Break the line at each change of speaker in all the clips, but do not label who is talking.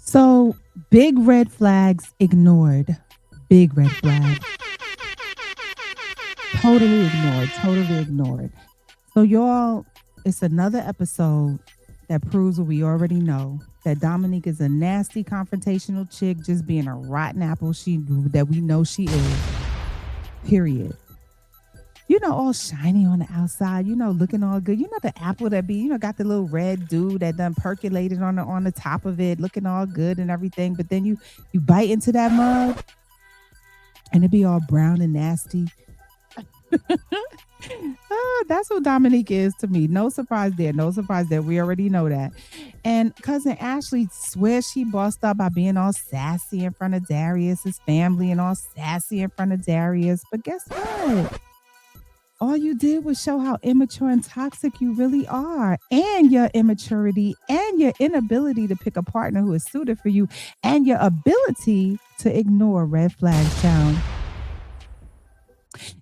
So big red flags ignored. Big red flag. Totally ignored. Totally ignored. So y'all, it's another episode that proves what we already know. That Dominique is a nasty confrontational chick, just being a rotten apple she that we know she is. Period. All shiny on the outside, looking all good. The apple that be, got the little red dude that done percolated on the top of it, looking all good and everything. But then you bite into that mug and it be all brown and nasty. That's what Dominique is to me. No surprise there. No surprise there. We already know that. And cousin Ashley swears she bossed up by being all sassy in front of Darius's family and all sassy in front of Darius. But guess what? All you did was show how immature and toxic you really are, and your immaturity, and your inability to pick a partner who is suited for you, and your ability to ignore red flags, child.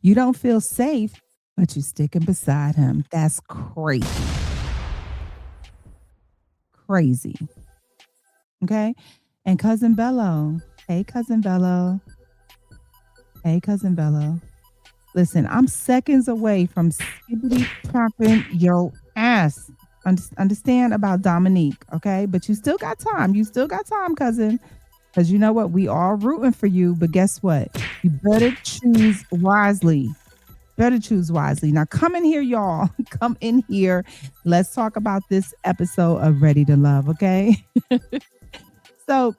You don't feel safe, but you're sticking beside him. That's crazy. Crazy. Okay. And cousin Bello. Hey, cousin Bello. Hey, cousin Bello. Listen, I'm seconds away from skibbity chopping your ass. Understand about Dominique, okay? But you still got time. You still got time, cousin. Because you know what? We are rooting for you. But guess what? You better choose wisely. Better choose wisely. Now, come in here, y'all. Come in here. Let's talk about this episode of Ready to Love, okay? So,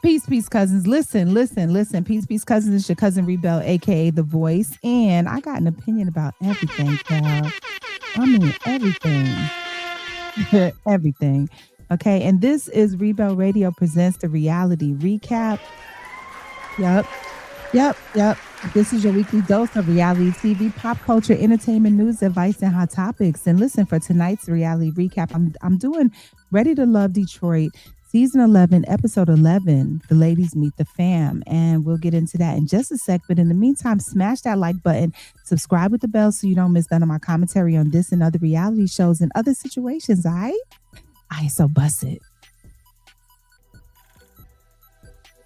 peace, cousins. Listen. Peace, cousins. It's your cousin Reebell, aka The Voice. And I got an opinion about everything, child. I mean, everything. Everything. Okay. And this is Reebell Radio presents the reality recap. Yep. This is your weekly dose of reality TV, pop culture, entertainment, news, advice, and hot topics. And listen, for tonight's reality recap, I'm doing Ready to Love Detroit, season 11, episode 11. The ladies meet the fam, and we'll get into that in just a sec. But in the meantime, smash that like button, subscribe with the bell so you don't miss none of my commentary on this and other reality shows and other situations. All right, so bust it.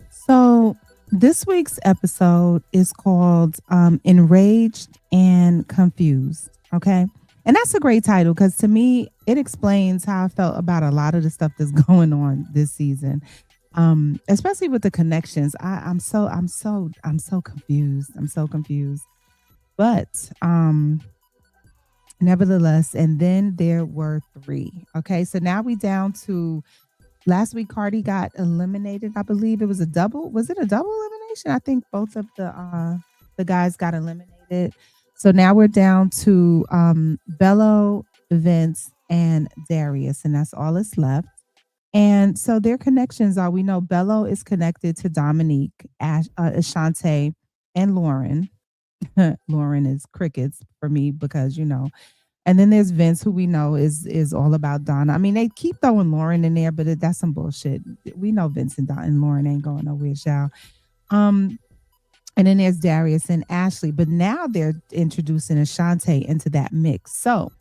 So this week's episode is called Enraged and Confused. Okay. And that's a great title because to me, it explains how I felt about a lot of the stuff that's going on this season. Especially with the connections. I'm so confused. I'm so confused. But nevertheless, and then there were three. Okay. So now we down to last week. Cardi got eliminated. I believe it was a double. Was it a double elimination? I think both of the guys got eliminated. So now we're down to Bello, Vince, and Darius, and that's all that's left. And so their connections are: we know Bello is connected to Dominique, Ashante, and Lauren. Lauren is crickets for me because and then there's Vince, who we know is all about Donna. I mean, they keep throwing Lauren in there, but that's some bullshit. We know Vince and, and Lauren ain't going nowhere, y'all. Um, and then there's Darius and Ashley, but now they're introducing Ashante into that mix. So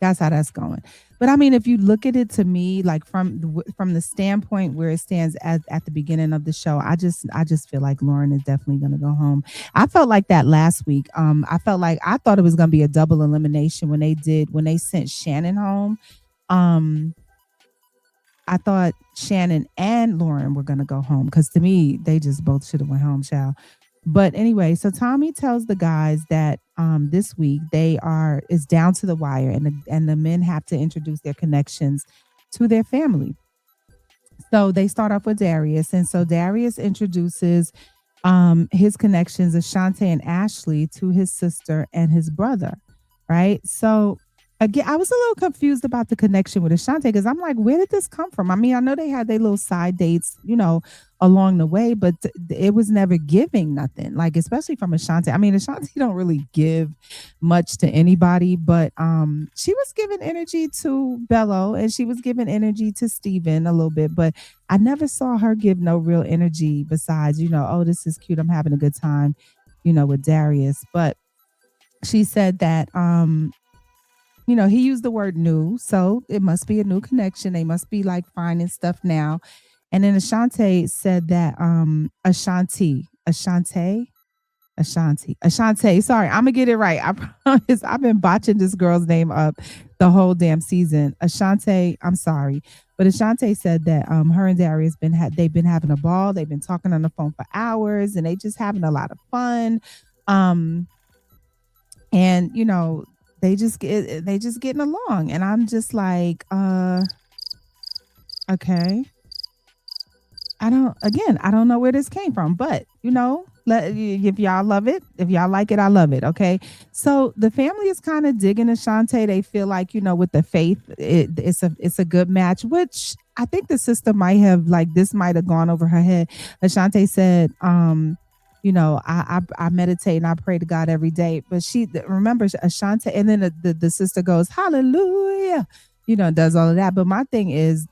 that's how that's going. But I mean, if you look at it, to me, like from the standpoint where it stands at the beginning of the show, I just feel like Lauren is definitely going to go home. I felt like that last week. I thought it was going to be a double elimination when they sent Shannon home. Um, I thought Shannon and Lauren were going to go home because to me, they just both should have went home, child. But anyway, so Tommy tells the guys that this week is down to the wire, and the men have to introduce their connections to their family. So they start off with Darius, and so Darius introduces his connections, Ashante and Ashley, to his sister and his brother, right? So again, I was a little confused about the connection with Ashante because I'm like, where did this come from? I mean, I know they had their little side dates, along the way, but it was never giving nothing. Like, especially from Ashante. I mean, Ashante don't really give much to anybody, but she was giving energy to Bello and she was giving energy to Steven a little bit, but I never saw her give no real energy besides, oh, this is cute. I'm having a good time, with Darius. But she said that he used the word new, so it must be a new connection. They must be like finding stuff now. And then Ashante said that Ashante. Sorry, I'm gonna get it right. I promise. I've been botching this girl's name up the whole damn season. Ashante. I'm sorry, but Ashante said that her and Darius they've been having a ball. They've been talking on the phone for hours, and they just having a lot of fun. Um, and they just getting along, and I'm just like, okay. I don't know where this came from, but if y'all love it, if y'all like it, I love it. Okay. So the family is kind of digging Ashante. They feel like, with the faith, it's a good match, which I think the sister might have, like, this might have gone over her head. Ashante said, I meditate and I pray to God every day. But she remembers Ashante, and then the sister goes, hallelujah, does all of that. But my thing is,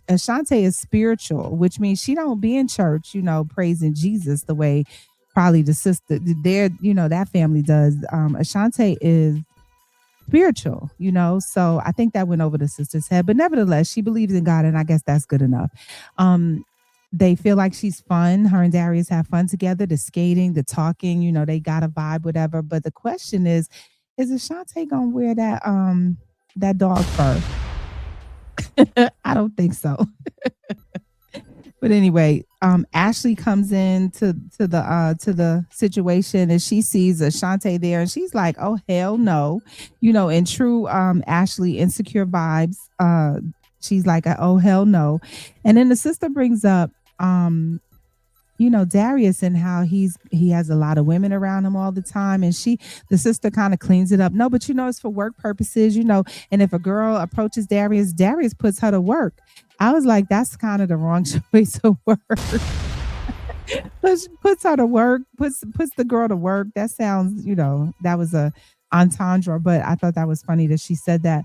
Ashante is spiritual, which means she don't be in church, praising Jesus the way probably the sister there, that family does. Ashante is spiritual, so I think that went over the sister's head. But nevertheless, she believes in God, and I guess that's good enough. They feel like she's fun. Her and Darius have fun together. The skating, the talking, they got a vibe, whatever. But the question is Ashante gonna wear that dog fur? I don't think so. But anyway, Ashley comes in to the situation, and she sees Ashante there, and she's like, "Oh hell no!" In true Ashley insecure vibes. She's like, "Oh hell no!" And then the sister brings up Darius, and how he has a lot of women around him all the time, and the sister kind of cleans it up. No, but it's for work purposes, and if a girl approaches Darius puts her to work. I was like, that's kind of the wrong choice of word. Puts her to work, puts the girl to work. That sounds, that was a entendre, but I thought that was funny that she said that.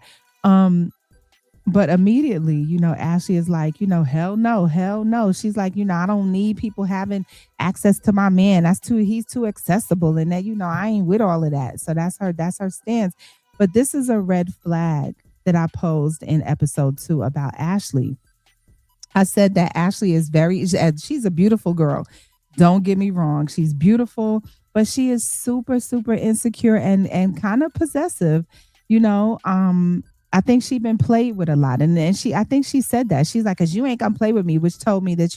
But immediately, Ashley is like, hell no, hell no. She's like, I don't need people having access to my man. He's too accessible. And that, I ain't with all of that. So that's her stance. But this is a red flag that I posed in episode 2 about Ashley. I said that Ashley is she's a beautiful girl. Don't get me wrong. She's beautiful, but she is super, super insecure and kind of possessive, I think she's been played with a lot. And then I think she said that. She's like, cause you ain't gonna play with me, which told me that,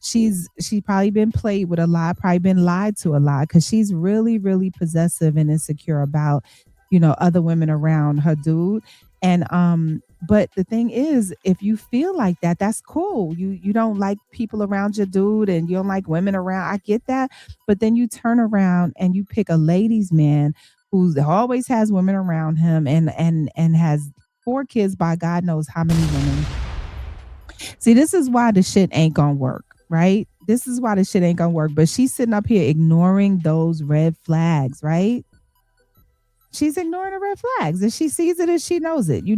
she's probably been played with a lot, probably been lied to a lot, cause she's really, really possessive and insecure about, other women around her dude. And but the thing is, if you feel like that, that's cool. You don't like people around your dude, and you don't like women around. I get that. But then you turn around and you pick a ladies' man who always has women around him, and has 4 kids by God knows how many women. See, this is why the shit ain't gonna work, right? This is why the shit ain't gonna work. But she's sitting up here ignoring those red flags, right? She's ignoring the red flags, and she sees it and she knows it. You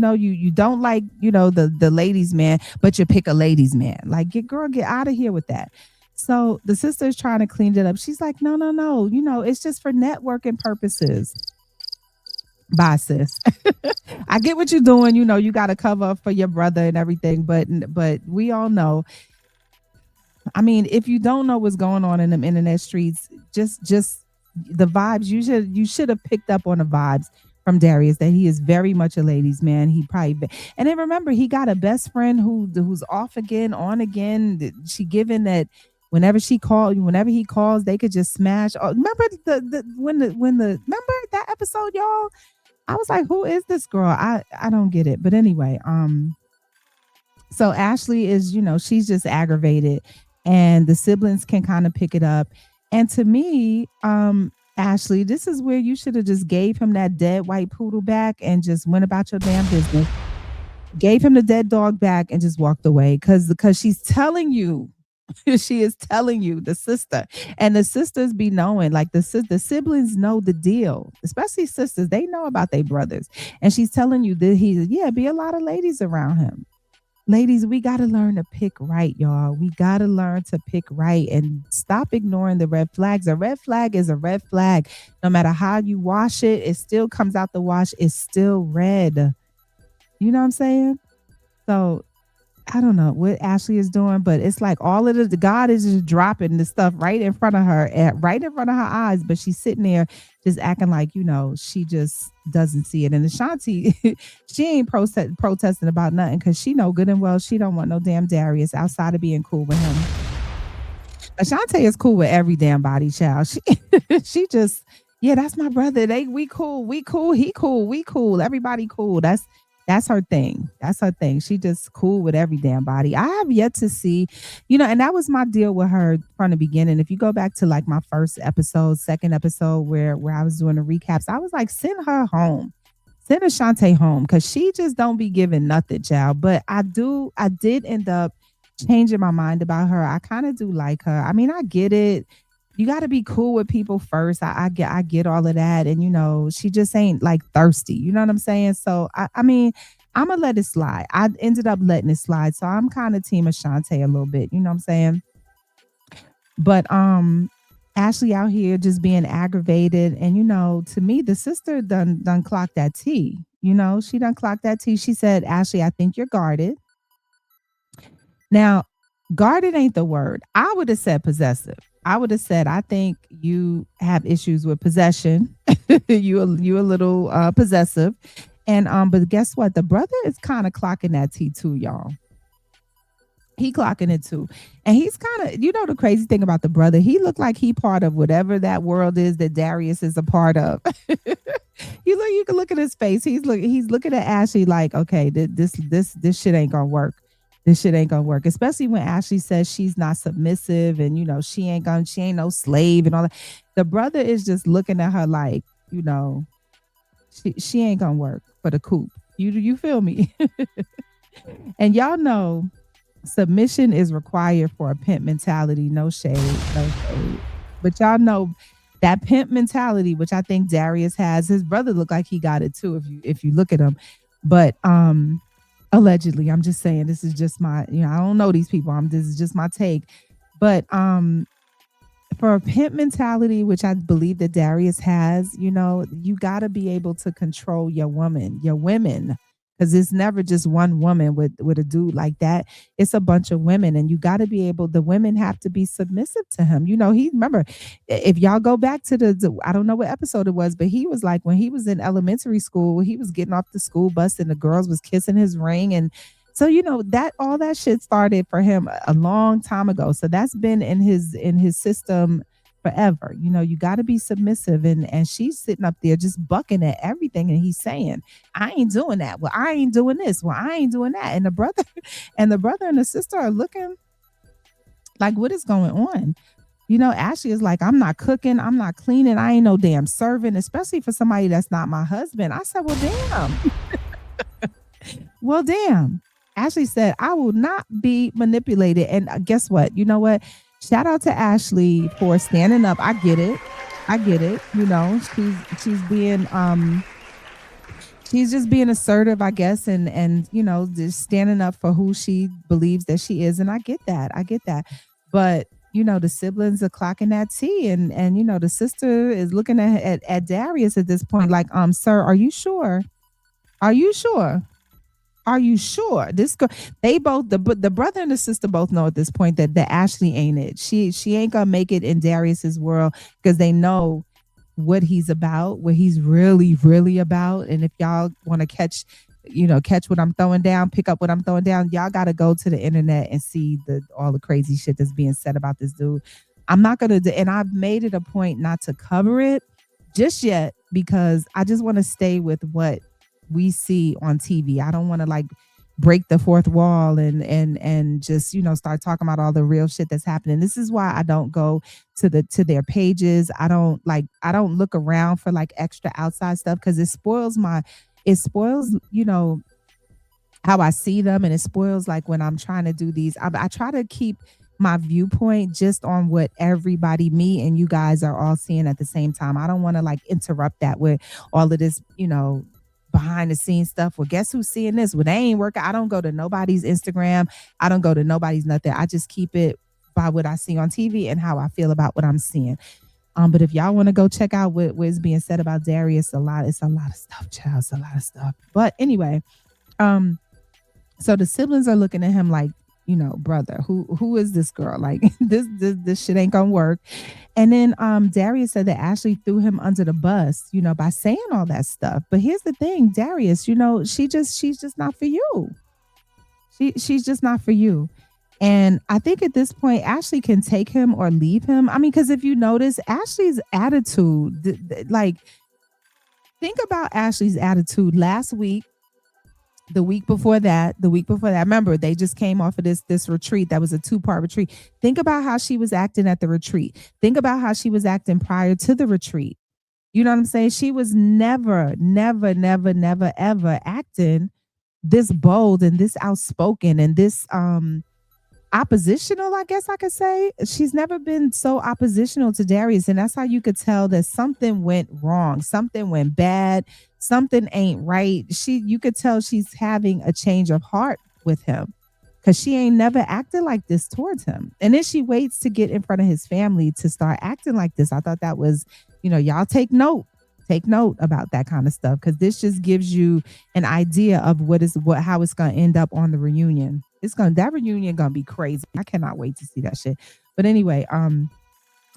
don't like, the ladies' man, but you pick a ladies' man. Like, get out of here with that. So the sister is trying to clean it up. She's like, no, it's just for networking purposes. Bye, sis. I get what you're doing. You got to cover up for your brother and everything, but we all know. I mean, if you don't know what's going on in them internet streets, just the vibes. You should have picked up on the vibes from Darius that he is very much a ladies' man. He probably, and then remember, he got a best friend who's off again, on again. She given that whenever he calls, they could just smash. Oh, remember remember that episode, y'all? I was like, who is this girl? I don't get it. But anyway, so Ashley is, she's just aggravated, and the siblings can kind of pick it up. And to me, Ashley, this is where you should have just gave him that dead white poodle back and just went about your damn business. Gave him the dead dog back and just walked away, because she's telling you. She is telling you, the sister, and the sisters be knowing, like the siblings know the deal, especially sisters. They know about their brothers, and she's telling you that be a lot of ladies around him. Ladies, we got to learn to pick right, y'all. We got to learn to pick right and stop ignoring the red flags. A red flag is a red flag. No matter how you wash it, it still comes out the wash. It's still red. You know what I'm saying? So I don't know what Ashley is doing, but it's like all of the God is just dropping the stuff right in front of her, right in front of her eyes. But she's sitting there just acting like, she just doesn't see it. And Ashanti, she ain't protesting about nothing because she know good and well she don't want no damn Darius outside of being cool with him. Ashante is cool with every damn body, child. She she just, yeah, that's my brother. We cool, he cool, we cool, everybody cool. That's her thing. That's her thing. She just cool with every damn body. I have yet to see, and that was my deal with her from the beginning. If you go back to like my first episode, second episode, where I was doing the recaps, I was like, send her home. Send Ashante home because she just don't be giving nothing, child. But I did end up changing my mind about her. I kind of do like her. I mean, I get it. You got to be cool with people first. I get all of that, and she just ain't like thirsty. You know what I'm saying? So I mean, I'm gonna let it slide. I ended up letting it slide, so I'm kind of team Ashante a little bit. You know what I'm saying? But Ashley out here just being aggravated, and to me, the sister done clocked that T. She done clocked that T. She said, "Ashley, I think you're guarded." Now, guarded ain't the word. I would have said possessive. I would have said, I think you have issues with possession. You a little possessive. And but guess what? The brother is kind of clocking that T too, y'all. He clocking it too. And he's kind of, the crazy thing about the brother, he looked like he part of whatever that world is that Darius is a part of. You can look at his face. He's looking at Ashley like, okay, this shit ain't gonna work. This shit ain't gonna work. Especially when Ashley says she's not submissive and she ain't no slave and all that. The brother is just looking at her like, she ain't gonna work for the coop. You feel me? And y'all know submission is required for a pimp mentality. No shade, no shade. But y'all know that pimp mentality, which I think Darius has. His brother looked like he got it too. If you look at him, but allegedly, I'm just saying this is just my. I don't know these people. This is just my take. But for a pimp mentality, which I believe that Darius has, you got to be able to control your women, because it's never just one woman with a dude like that. It's a bunch of women, and you got to be able. The women have to be submissive to him. He remember, if y'all go back to I don't know what episode it was, but he was like when he was in elementary school, he was getting off the school bus and the girls was kissing his ring, and so that all that shit started for him a long time ago. So that's been in his system forever. You got to be submissive, and she's sitting up there just bucking at everything, and he's saying, I ain't doing that. Well, I ain't doing this. Well, I ain't doing that. And the brother and the sister are looking like, what is going on? Ashley is like, I'm not cooking, I'm not cleaning, I ain't no damn servant, especially for somebody that's not my husband. I said, well, damn. Well, damn. Ashley said, I will not be manipulated. And guess what? You know what? Shout out to Ashley for standing up. I get it. She's being she's just being assertive, I guess, and just standing up for who she believes that she is. And I get that. But the siblings are clocking that tea, and the sister is looking at Darius at this point, like, sir, are you sure? Are you sure? Are you sure? This girl, they both, the brother and the sister both know at this point that Ashley ain't it. She ain't gonna make it in Darius's world, because they know what he's about, what he's really, really about. And if y'all want to catch what I'm throwing down, pick up what I'm throwing down, y'all got to go to the internet and see all the crazy shit that's being said about this dude. I'm not gonna and I've made it a point not to cover it just yet, because I just want to stay with what we see on TV. I don't want to like break the fourth wall and just start talking about all the real shit that's happening. This is why I don't go to their pages. I don't look around for like extra outside stuff, because it spoils how I see them, and it spoils like when I'm trying to do these. I try to keep my viewpoint just on what everybody, me and you guys, are all seeing at the same time. I don't want to like interrupt that with all of this behind the scenes stuff. Well, guess who's seeing this? Well, they ain't working. I don't go to nobody's Instagram. I don't go to nobody's nothing. I just keep it by what I see on TV and how I feel about what I'm seeing. But if y'all want to go check out what is being said about Darius, it's a lot of stuff, child. It's a lot of stuff. But anyway, um, so the siblings are looking at him like, brother, who is this girl? Like this shit ain't gonna work. And then Darius said that Ashley threw him under the bus, by saying all that stuff. But here's the thing, Darius, she's just not for you. She's just not for you. And I think at this point, Ashley can take him or leave him. I mean, because if you notice, Ashley's attitude, like, think about Ashley's attitude last week, the week before that. Remember, they just came off of this retreat. That was a 2-part retreat. Think about how she was acting at the retreat. Think about how she was acting prior to the retreat. You know what I'm saying? She was never, never, never, never, ever acting this bold and this outspoken and this oppositional, I guess I could say. She's never been so oppositional to Darius, and that's how you could tell that something went wrong, something went bad, something ain't right. You could tell she's having a change of heart with him, because she ain't never acted like this towards him. And then she waits to get in front of his family to start acting like this. I thought that was, y'all take note. Take note about that kind of stuff, because this just gives you an idea of how it's gonna end up on the reunion. That reunion gonna be crazy. I cannot wait to see that shit. But anyway,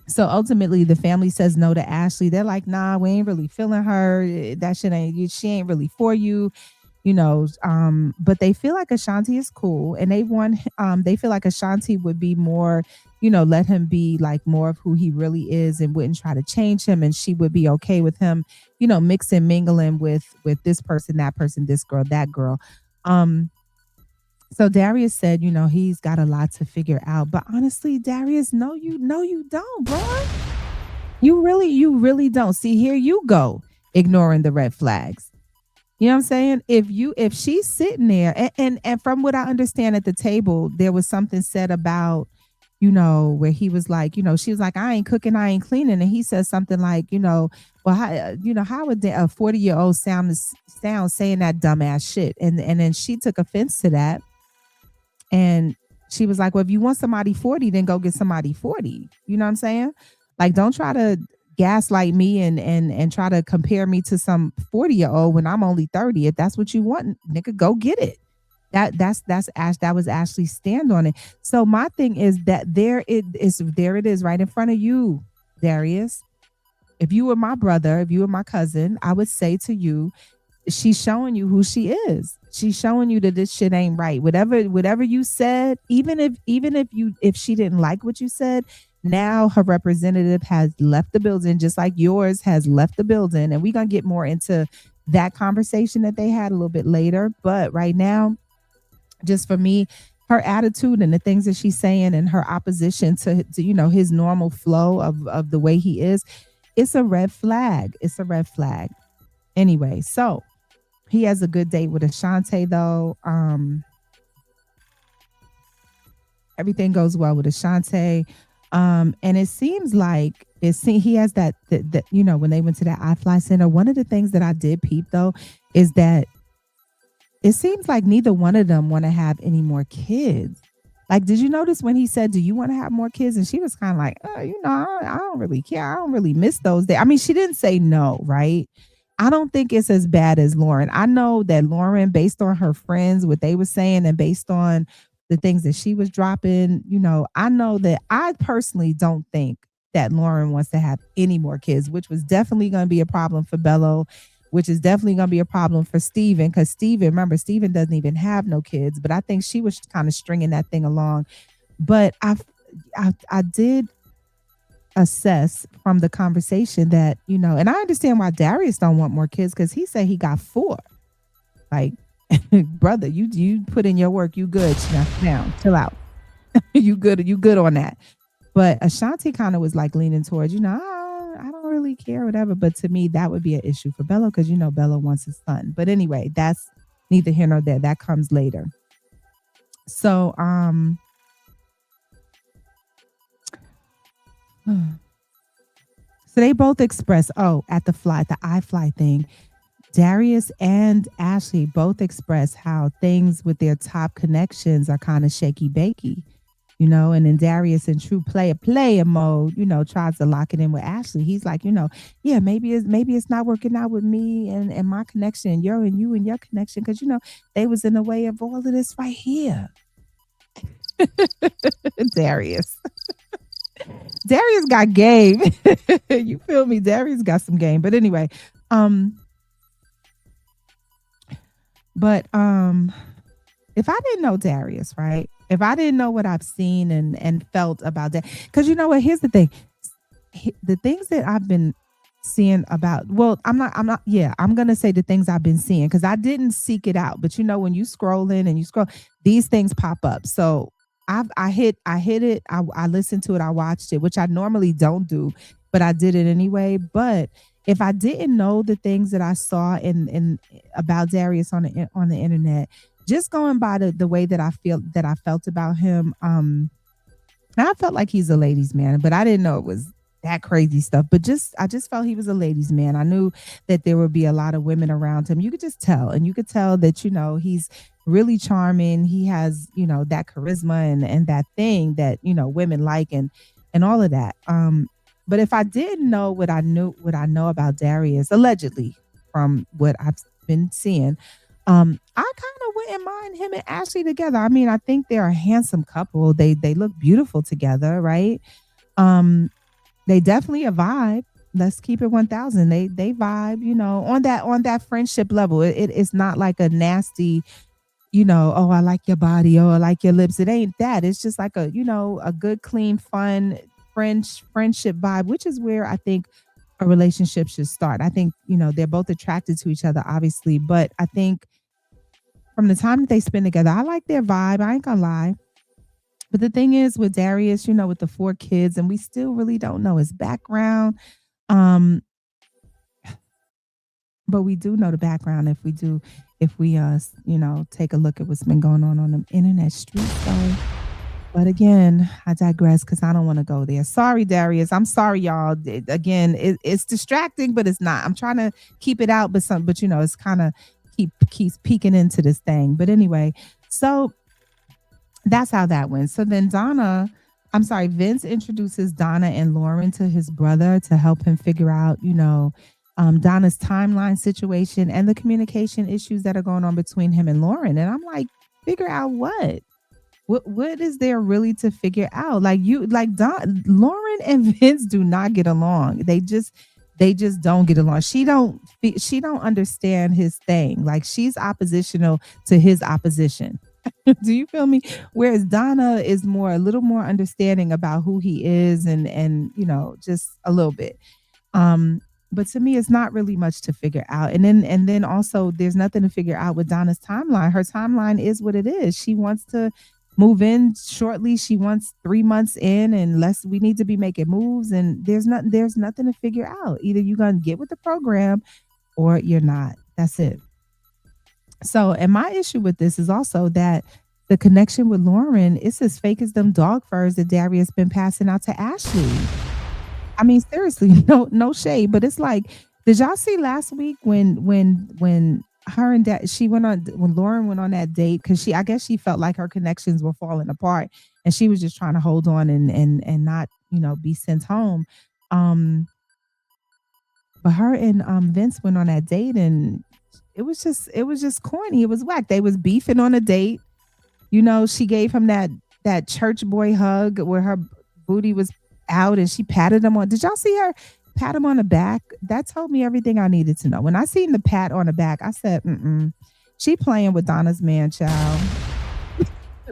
so ultimately the family says no to Ashley. They're like, nah, we ain't really feeling her. That she ain't really for you. But they feel like Ashanti is cool, and they feel like Ashanti would be more, let him be like more of who he really is and wouldn't try to change him, and she would be okay with him, mixing, mingling with this person, that person, this girl, that girl. So Darius said, he's got a lot to figure out. But honestly, Darius, no, you don't, bro. You really don't. See, here you go, ignoring the red flags. You know what I'm saying? If she's sitting there, and from what I understand at the table, there was something said about, where he was like, she was like, I ain't cooking, I ain't cleaning. And he says something like, well, how would a 40-year-old sound saying that dumbass shit? And then she took offense to that. And she was like, well, if you want somebody 40, then go get somebody 40. You know what I'm saying? Like, don't try to gaslight me and try to compare me to some 40-year-old when I'm only 30. If that's what you want, nigga, go get it. That was Ashley's stand on it. So my thing is that there it is right in front of you, Darius. If you were my brother, if you were my cousin, I would say to you, she's showing you who she is. She's showing you that this shit ain't right. Whatever you said, even if she didn't like what you said, now her representative has left the building, just like yours has left the building. And we're gonna get more into that conversation that they had a little bit later. But right now, just for me, her attitude and the things that she's saying and her opposition to his normal flow of the way he is, it's a red flag. It's a red flag. Anyway, so he has a good date with Ashanti, though. Everything goes well with Ashanti. And it seems like he has that when they went to that iFly Center, one of the things that I did peep, though, is that it seems like neither one of them want to have any more kids. Like, did you notice when he said, do you want to have more kids? And she was kind of like, I don't really care. I don't really miss those days. I mean, she didn't say no, right? I don't think it's as bad as Lauren. I know that Lauren, based on her friends, what they were saying, and based on the things that she was dropping, I know that I personally don't think that Lauren wants to have any more kids, which was definitely going to be a problem for Bello, which is definitely going to be a problem for Steven, because Steven doesn't even have no kids, but I think she was kind of stringing that thing along. But I did assess from the conversation that, and I understand why Darius don't want more kids, because he said he got 4. Like, brother, you put in your work, you good. Now, chill out. you good on that. But Ashanti kind of was like leaning towards, I don't really care, whatever. But to me, that would be an issue for Bello, because Bello wants his son. But anyway, that's neither here nor there. That comes later. So so they both express, at the iFly thing, Darius and Ashley both express how things with their top connections are kind of shaky bakey, and then Darius in true player mode, tries to lock it in with Ashley. He's like, yeah, maybe it's not working out with me and my connection, and you and your connection, because they was in the way of all of this right here. Darius. Darius got game. You feel me? Darius got some game. But anyway, um, but if I didn't know Darius, right? If I didn't know what I've seen and felt about that, because you know what? Here's the thing: the things that I've been seeing about. Well, I'm not. Yeah, I'm gonna say the things I've been seeing because I didn't seek it out. But when you scroll in and you scroll, these things pop up. So I hit it. I listened to it. I watched it, which I normally don't do, but I did it anyway. But if I didn't know the things that I saw in about Darius on the internet, just going by the way that I felt about him, I felt like he's a ladies' man, but I didn't know it was that crazy stuff. But I just felt he was a ladies' man. I knew that there would be a lot of women around him. You could just tell, and you could tell that he's really charming. He has that charisma and that thing that women like and all of that. But if I didn't know what I know about Darius, allegedly from what I've been seeing, I kind of wouldn't mind him and Ashley together. I mean, I think they're a handsome couple. They look beautiful together, right? Um, they definitely a vibe. Let's keep it 1,000. They vibe, on that friendship level. It's not like a nasty, oh, I like your body, oh, I like your lips. It ain't that. It's just like a good, clean, fun friendship vibe, which is where I think a relationship should start. I think, they're both attracted to each other, obviously, but I think from the time that they spend together, I like their vibe. I ain't gonna lie. But the thing is with Darius, with the four kids, and we still really don't know his background. Um, but we do know the background if we take a look at what's been going on the internet streets. So, but again, I digress because I don't want to go there. Sorry, Darius. I'm sorry, y'all. Again, it's distracting, but it's not. I'm trying to keep it out, but it's kind of keeps peeking into this thing. But anyway, so that's how that went. So then I'm sorry, Vince introduces Donna and Lauren to his brother to help him figure out, Donna's timeline situation and the communication issues that are going on between him and Lauren. And I'm like, figure out what? What is there really to figure out? Lauren and Vince do not get along. They just don't get along. She don't understand his thing. Like she's oppositional to his opposition. Do you feel me? Whereas Donna is a little more understanding about who he is and just a little bit. Um, but to me, it's not really much to figure out. And then also, there's nothing to figure out with Donna's timeline. Her timeline is what it is. She wants to move in shortly. She wants 3 months in, unless we need to be making moves. And there's nothing to figure out. Either you're gonna get with the program or you're not. That's it. So, and my issue with this is also that the connection with Lauren is as fake as them dog furs that Darius been passing out to Ashley. I mean, seriously, no shade, but it's like, did y'all see last week when her and she went on when Lauren went on that date because I guess she felt like her connections were falling apart and she was just trying to hold on and not be sent home. Um, but her and Vince went on that date and it was just corny. It was whack. They was beefing on a date. She gave him that church boy hug where her booty was out and she patted him on. Did y'all see her pat him on the back? That told me everything I needed to know. When I seen the pat on the back, I said, she playing with Donna's man, child.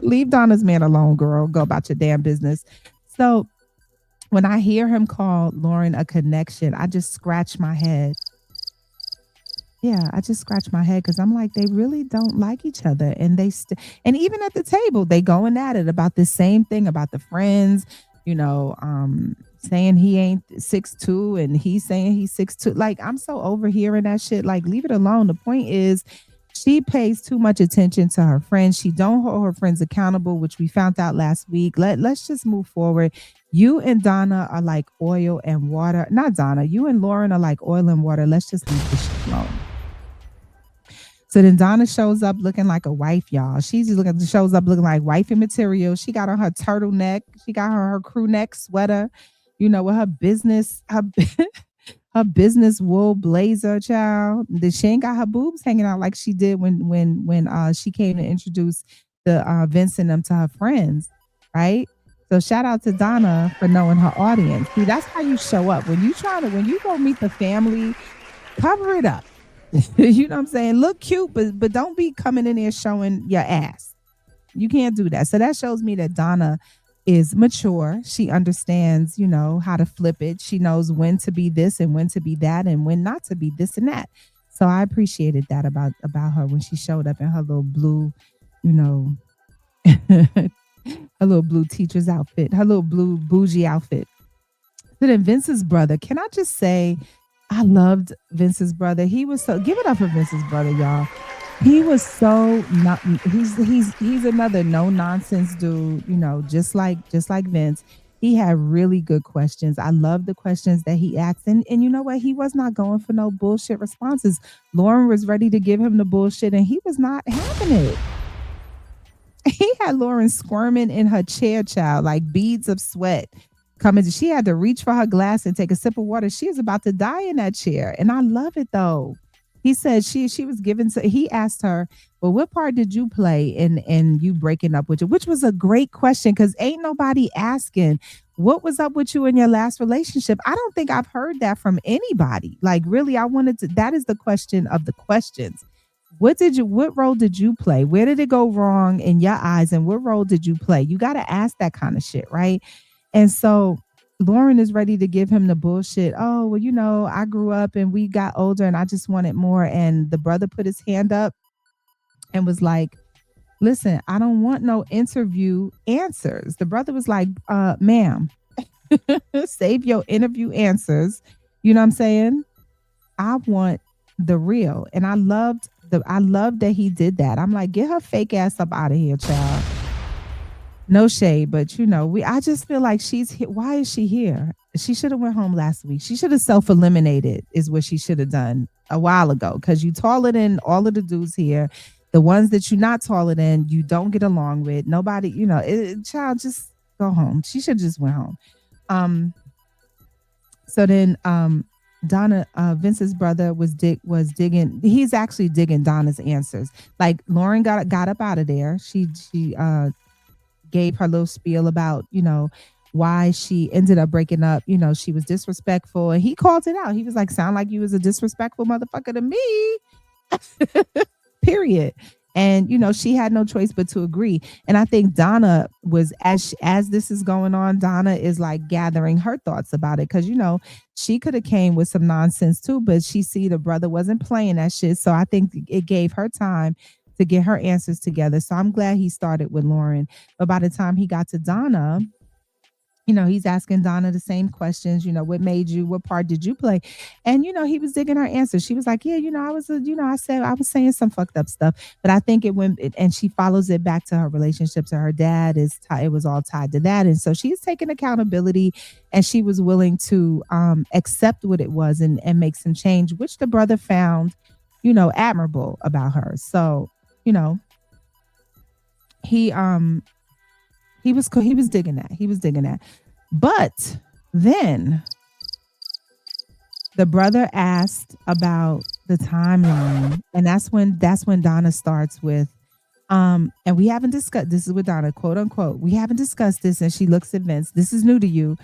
Leave Donna's man alone, girl. Go about your damn business. So when I hear him call Lauren a connection, I just scratch my head. Yeah, I just scratch my head because I'm like, they really don't like each other, and and even at the table, they going at it about this same thing about the friends, saying he ain't 6'2" and he's saying he's 6'2". Like I'm so over hearing that shit. Like leave it alone. The point is, she pays too much attention to her friends. She don't hold her friends accountable, which we found out last week. Let's just move forward. You and Donna are like oil and water. Not Donna. You and Lauren are like oil and water. Let's just leave this shit alone. So then Donna shows up looking like a wife, y'all. She just shows up looking like wifey material. She got on her turtleneck. She got her crew neck sweater, with her business, her business wool blazer, child. She ain't got her boobs hanging out like she did when she came to introduce the Vince and them to her friends, right? So shout out to Donna for knowing her audience. See, that's how you show up. When you go meet the family, cover it up. You know what I'm saying? Look cute, but don't be coming in there showing your ass. You can't do that. So that shows me that Donna is mature. She understands, how to flip it. She knows when to be this and when to be that and when not to be this and that. So I appreciated that about her when she showed up in her little blue, you know, her little blue teacher's outfit, her little blue bougie outfit. So then Vince's brother, can I just say, I loved Vince's brother. He was so, give it up for Vince's brother, y'all. He was so not. He's another no nonsense dude. Just like Vince. He had really good questions. I love the questions that he asked, and you know what? He was not going for no bullshit responses. Lauren was ready to give him the bullshit, and he was not having it. He had Lauren squirming in her chair, child, like beads of sweat coming. She had to reach for her glass and take a sip of water. She was about to die in that chair, and I love it though. He said she was given to. He asked her, "Well, what part did you play in you breaking up with you?" Which was a great question because ain't nobody asking what was up with you in your last relationship. I don't think I've heard that from anybody. Like really, I wanted to. That is the question of the questions. What role did you play? Where did it go wrong in your eyes? And what role did you play? You got to ask that kind of shit, right? And so Lauren is ready to give him the bullshit. Oh, well, I grew up and we got older and I just wanted more. And the brother put his hand up and was like, listen, I don't want no interview answers. The brother was like, ma'am, save your interview answers. You know what I'm saying? I want the real. And I loved that he did that. I'm like, get her fake ass up out of here, child. No shade, but I just feel like she's here. Why is she here? She should have went home last week. She should have self-eliminated is what she should have done a while ago. Because you taller than all of the dudes here. The ones that you're not taller than, you don't get along with. Nobody, child, just go home. She should just went home. So then Donna, Vince's brother was digging. He's actually digging Donna's answers. Like Lauren got up out of there. She gave her little spiel about, why she ended up breaking up. She was disrespectful, and he called it out. He was like, sound like you was a disrespectful motherfucker to me. Period. And she had no choice but to agree. And I think Donna was, as this is going on, Donna is like gathering her thoughts about it because she could have came with some nonsense too, but she see the brother wasn't playing that shit. So I think it gave her time to get her answers together. So I'm glad he started with Lauren. But by the time he got to Donna, he's asking Donna the same questions, what made you, what part did you play? And, he was digging her answers. She was like, yeah, I was, I was saying some fucked up stuff, but I think and she follows it back to her relationship to her dad. It was all tied to that. And so she's taking accountability and she was willing to accept what it was and make some change, which the brother found, admirable about her. So, he was digging that. He was digging that. But then the brother asked about the timeline. And that's when Donna starts with, and we haven't discussed, this is with Donna, quote unquote, we haven't discussed this. And she looks at Vince, this is new to you.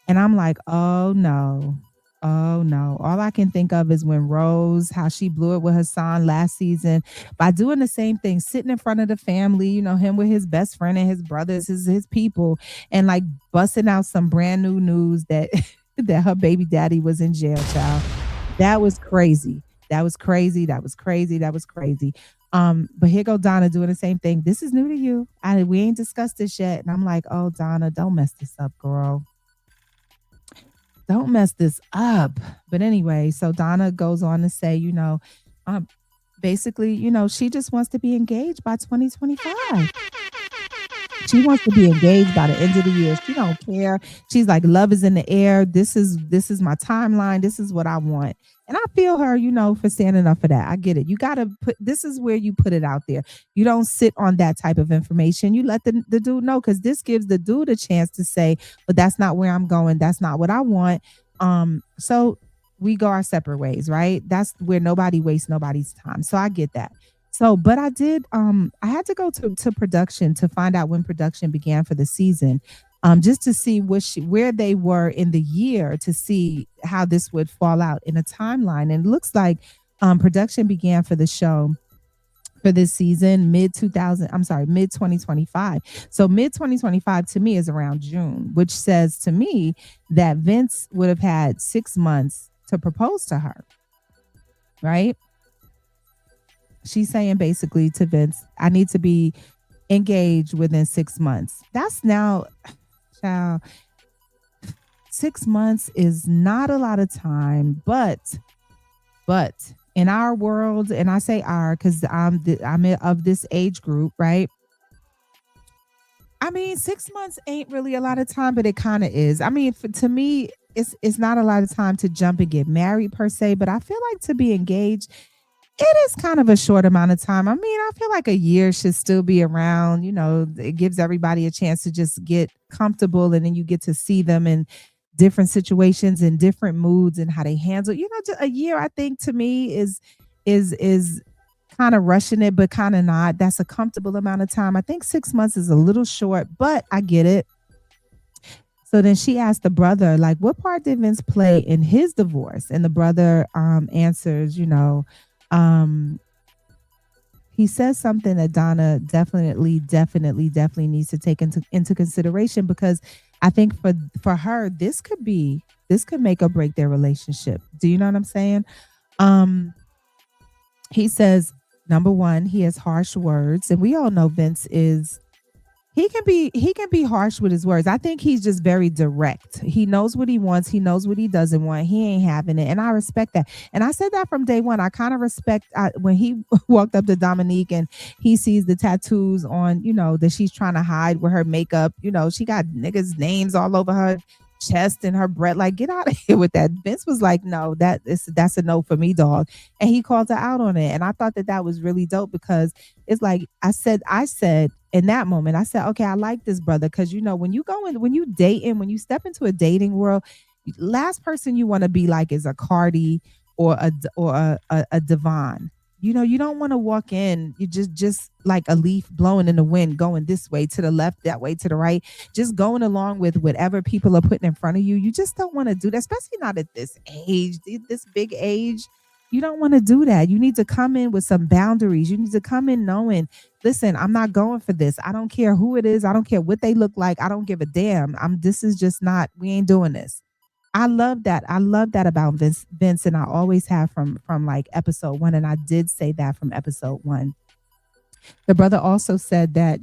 And I'm like, oh no. Oh no. All I can think of is when Rose, how she blew it with Hassan last season by doing the same thing, sitting in front of the family, him with his best friend and his brothers, his people, and like busting out some brand new news that that her baby daddy was in jail, child. That was crazy. That was crazy. That was crazy. That was crazy. But here go Donna doing the same thing. This is new to you. We ain't discussed this yet. And I'm like, oh Donna, don't mess this up, girl. Don't mess this up. But anyway, so Donna goes on to say, basically, she just wants to be engaged by 2025. She wants to be engaged by the end of the year. She don't care. She's like, love is in the air. This is my timeline. This is what I want. And I feel her, for standing up for that. I get it. You got to put, this is where you put it out there. You don't sit on that type of information. You let the dude know, because this gives the dude a chance to say, but that's not where I'm going. That's not what I want. So we go our separate ways, right? That's where nobody wastes nobody's time. So I get that. So, but I had to go to production to find out when production began for the season, just to see where they were in the year, to see how this would fall out in a timeline. And it looks like production began for the show for this season mid 2025. So mid 2025 to me is around June, which says to me that Vince would have had 6 months to propose to her, right? She's saying basically to Vince, I need to be engaged within 6 months. That's now, child, 6 months is not a lot of time, but in our world, and I say our because I'm of this age group, right? I mean, 6 months ain't really a lot of time, but it kind of is. I mean, to me, it's not a lot of time to jump and get married per se, but I feel like to be engaged, it is kind of a short amount of time. I mean, I feel like a year should still be around. It gives everybody a chance to just get comfortable, and then you get to see them in different situations and different moods and how they handle. Just a year, I think to me is kind of rushing it, but kind of not. That's a comfortable amount of time. I think 6 months is a little short, but I get it. So then she asked the brother, like, what part did Vince play in his divorce? And the brother answers, um, he says something that Donna definitely needs to take into consideration, because I think for her, this could make or break their relationship. Do you know what I'm saying? Um, he says, number one, he has harsh words, and we all know Vince is he can be harsh with his words. I think he's just very direct. He knows what he wants. He knows what he doesn't want. He ain't having it, and I respect that. And I said that from day one. I kind of respect when he walked up to Dominique and he sees the tattoos on, that she's trying to hide with her makeup. She got niggas' names all over her chest and her breath. Like, get out of here with that. Vince was like, no, that's a no for me, dog. And he called her out on it. And I thought that was really dope, because it's like I said in that moment, I said, okay, I like this brother, because when you dating, when you step into a dating world, last person you want to be like is a Cardi or a Devon. You don't want to walk in, you just like a leaf blowing in the wind, going this way to the left, that way to the right, just going along with whatever people are putting in front of you. You just don't want to do that, especially not at this age, this big age. You don't want to do that. You need to come in with some boundaries. You need to come in knowing, listen, I'm not going for this. I don't care who it is. I don't care what they look like. I don't give a damn. This is just not, we ain't doing this. I love that. I love that about Vince, and I always have from like episode one. And I did say that from episode one. The brother also said that,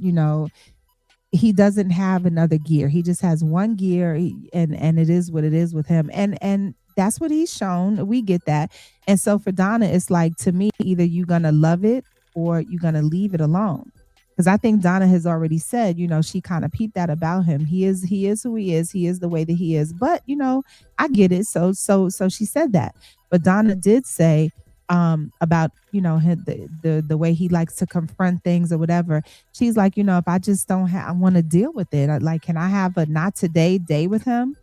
he doesn't have another gear. He just has one gear, and it is what it is with him. And that's what he's shown. We get that. And so for Donna, it's like, to me, either you're gonna love it or you're gonna leave it alone. Because I think Donna has already said, she kind of peeped that about him. He is who he is. He is the way that he is. But I get it. So she said that. But Donna did say about the way he likes to confront things or whatever. She's like, if I just don't I want to deal with it. Like, can I have a not today day with him?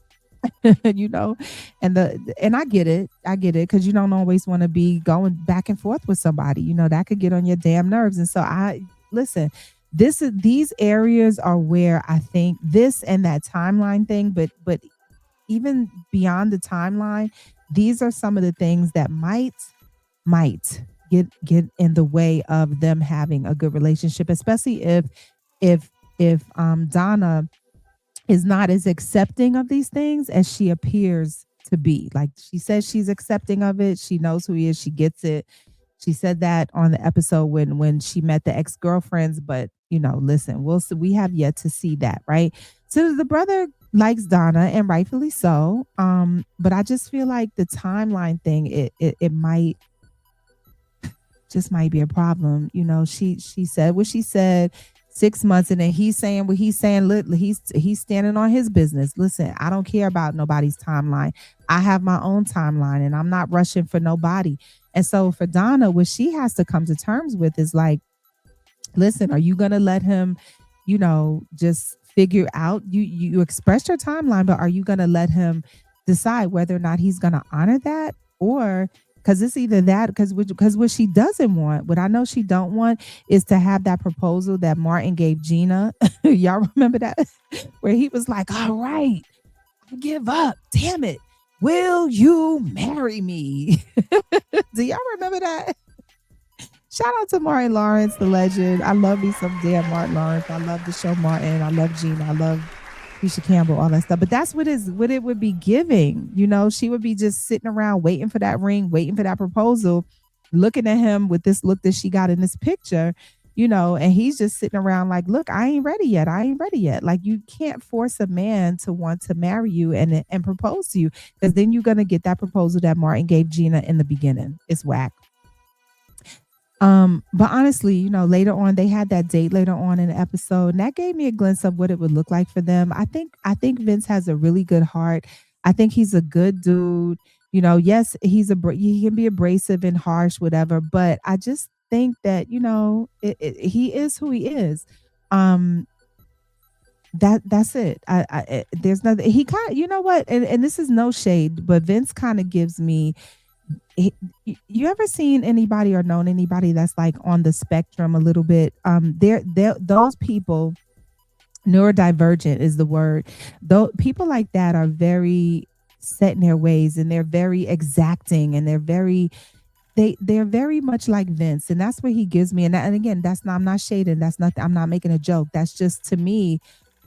And I get it, because you don't always want to be going back and forth with somebody. That could get on your damn nerves. And so listen, these areas are where I think this and that timeline thing, but even beyond the timeline, these are some of the things that might get in the way of them having a good relationship, especially if Donna is not as accepting of these things as she appears to be. Like, she says she's accepting of it. She knows who he is. She gets it. She said that on the episode when she met the ex-girlfriends. But, listen, we'll see. We have yet to see that, right? So the brother likes Donna, and rightfully so. But I just feel like the timeline thing, it might be a problem. She said what she said. 6 months, and then he's saying what he's saying. He's standing on his business. Listen, I don't care about nobody's timeline. I have my own timeline, and I'm not rushing for nobody. And so for Donna, what she has to come to terms with is like, listen, are you gonna let him, just figure out, you express your timeline, but are you gonna let him decide whether or not he's gonna honor that? Or because it's either that, because what she doesn't want, what I know she don't want, is to have that proposal that Martin gave Gina. Y'all remember that? Where he was like, all right, I give up, damn it, will you marry me? Do y'all remember that? Shout out to Martin Lawrence, the legend. I love me some damn Martin Lawrence. I love the show Martin. I love Gina. I love Keisha Campbell, all that stuff. But that's what it would be giving. She would be just sitting around waiting for that ring, waiting for that proposal, looking at him with this look that she got in this picture, and he's just sitting around like, look, I ain't ready yet. I ain't ready yet. Like, you can't force a man to want to marry you and propose to you, because then you're gonna get that proposal that Martin gave Gina in the beginning. It's whack. But honestly, later on they had that date later on in the episode, and that gave me a glimpse of what it would look like for them. I think Vince has a really good heart. I think he's a good dude. Yes, he can be abrasive and harsh, whatever, but I just think that, he is who he is. Um, that's it. There's nothing. He kind of, you know what, and this is no shade, but Vince kind of gives me, you ever seen anybody or known anybody that's like on the spectrum a little bit? They're those people, neurodivergent is the word. Though people like that are very set in their ways, and they're very exacting, and they're very much like Vince, and that's what he gives me. And again, that's not, I'm not shading. That's not. I'm not making a joke. That's just, to me,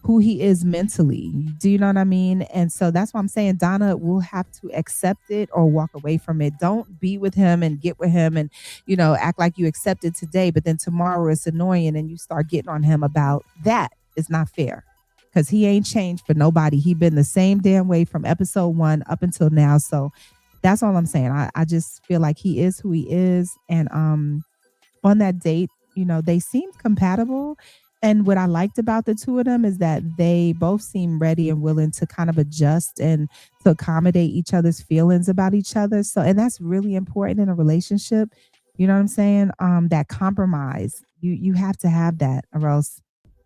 who he is mentally. Do you know what I mean? And so that's why I'm saying Donna will have to accept it or walk away from it. Don't be with him and get with him and, act like you accept it today, but then tomorrow it's annoying and you start getting on him about that. It's not fair, because he ain't changed for nobody. He been the same damn way from episode 1 up until now. So that's all I'm saying. I just feel like he is who he is. And on that date, they seemed compatible. And what I liked about the two of them is that they both seem ready and willing to kind of adjust and to accommodate each other's feelings about each other. So, and that's really important in a relationship. You know what I'm saying? That compromise, you have to have that, or else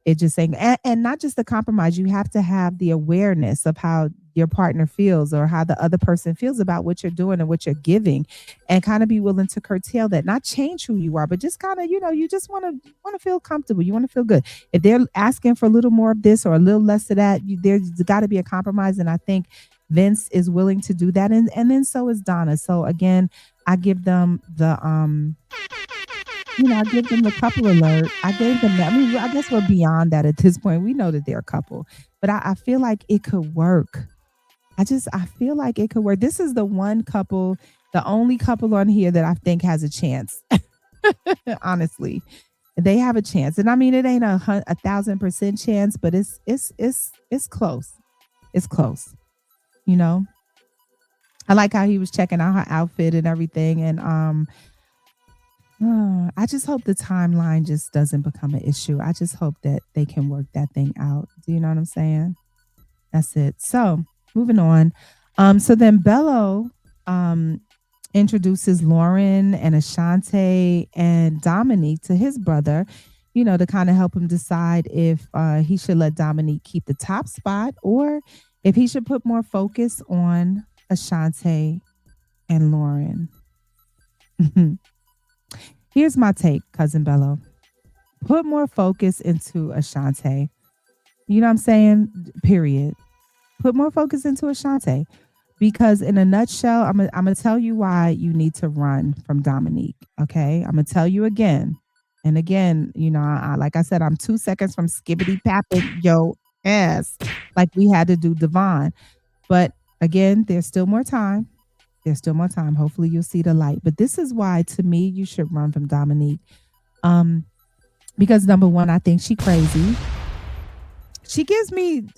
it just ain't. And not just the compromise, you have to have the awareness of how your partner feels, or how the other person feels about what you're doing and what you're giving, and kind of be willing to curtail that, not change who you are, but just kind of, you just want to feel comfortable. You want to feel good. If they're asking for a little more of this or a little less of that, there's got to be a compromise. And I think Vince is willing to do that. And then so is Donna. So again, I give them I give them the couple alert. I gave them that. I mean, I guess we're beyond that at this point. We know that they're a couple, but I feel like it could work. I feel like it could work. This is the one couple, the only couple on here that I think has a chance. Honestly, they have a chance, and I mean, it ain't a 1,000% chance, but it's close. It's close. You know, I like how he was checking out her outfit and everything, and I just hope the timeline just doesn't become an issue. I just hope that they can work that thing out. Do you know what I'm saying? That's it. So moving on. So then Bello introduces Lauren and Ashante and Dominique to his brother, to kind of help him decide if he should let Dominique keep the top spot, or if he should put more focus on Ashante and Lauren. Here's my take, Cousin Bello. Put more focus into Ashante. You know what I'm saying? Period. Put more focus into Ashante. Because in a nutshell, I'm gonna tell you why you need to run from Dominique. Okay? I'm gonna tell you again. And again, like I said, I'm 2 seconds from skibbity papping yo ass like we had to do Devon. But again, there's still more time. There's still more time. Hopefully you'll see the light. But this is why, to me, you should run from Dominique. Because number one, I think she crazy. She gives me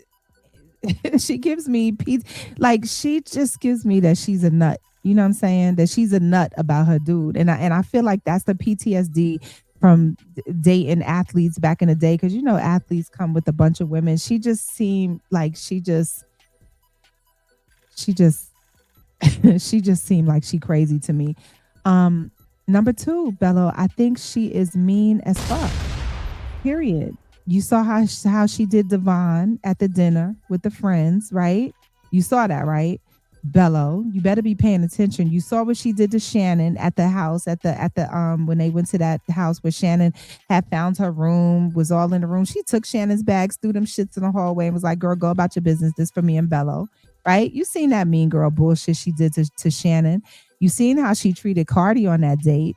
like, she just gives me that she's a nut. You know what I'm saying? That she's a nut about her dude. And I feel like that's the PTSD from dating athletes back in the day, because you know athletes come with a bunch of women. She just seemed like she just she just seemed like she crazy to me. Um, Number two, Bello, I think she is mean as fuck. Period. You saw how she did Devon at the dinner with the friends, right? You saw that, right? Bello, you better be paying attention. You saw what she did to Shannon at the house at the when they went to that house where Shannon had found her room, was all in the room. She took Shannon's bags, threw them shits in the hallway, and was like, "Girl, go about your business. This for me and Bello." Right? You seen that mean girl bullshit she did to Shannon. You seen how she treated Cardi on that date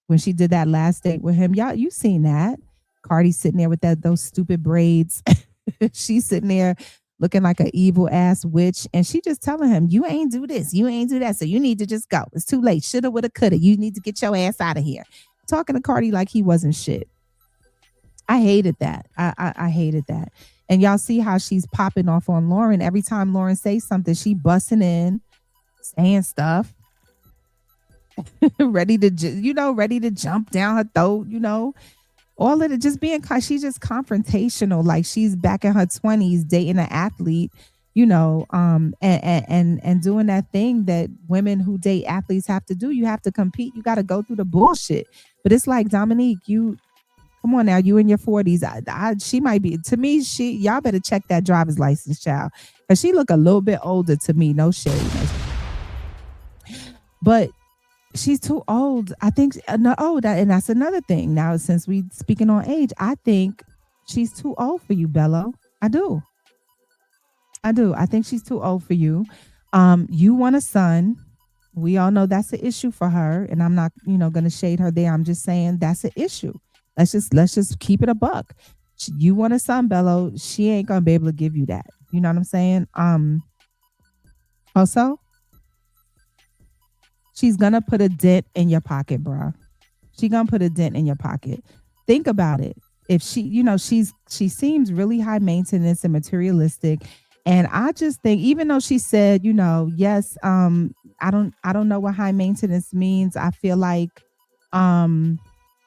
when she did that last date with him. Y'all, you seen that? Cardi sitting there with those stupid braids. She's sitting there looking like an evil ass witch, and she just telling him, "You ain't do this, you ain't do that, so you need to just go. It's too late. Shoulda, woulda, coulda. You need to get your ass out of here." Talking to Cardi like he wasn't shit. I hated that. I hated that. And y'all see how she's popping off on Lauren every time Lauren says something. She busting in, saying stuff, ready to ready to jump down her throat. All of it, just being, she's just confrontational, like she's back in her 20s dating an athlete, and doing that thing that women who date athletes have to do. You have to compete. You got to go through the bullshit. But it's like, Dominique, you come on now, you in your 40s. She might be, to me, y'all better check that driver's license, child, because she look a little bit older to me. No shade, but she's too old. I think and that's another thing. Now, since we speaking on age, I think she's too old for you, Bello. I do. I think she's too old for you. You want a son. We all know that's an issue for her, and I'm not, going to shade her there. I'm just saying that's an issue. Let's just keep it a buck. You want a son, Bello. She ain't gonna be able to give you that. You know what I'm saying? Also, she's gonna put a dent in your pocket, bro. She gonna put a dent in your pocket. Think about it. If she seems really high maintenance and materialistic, and I just think, even though she said, yes, I don't know what high maintenance means. I feel like,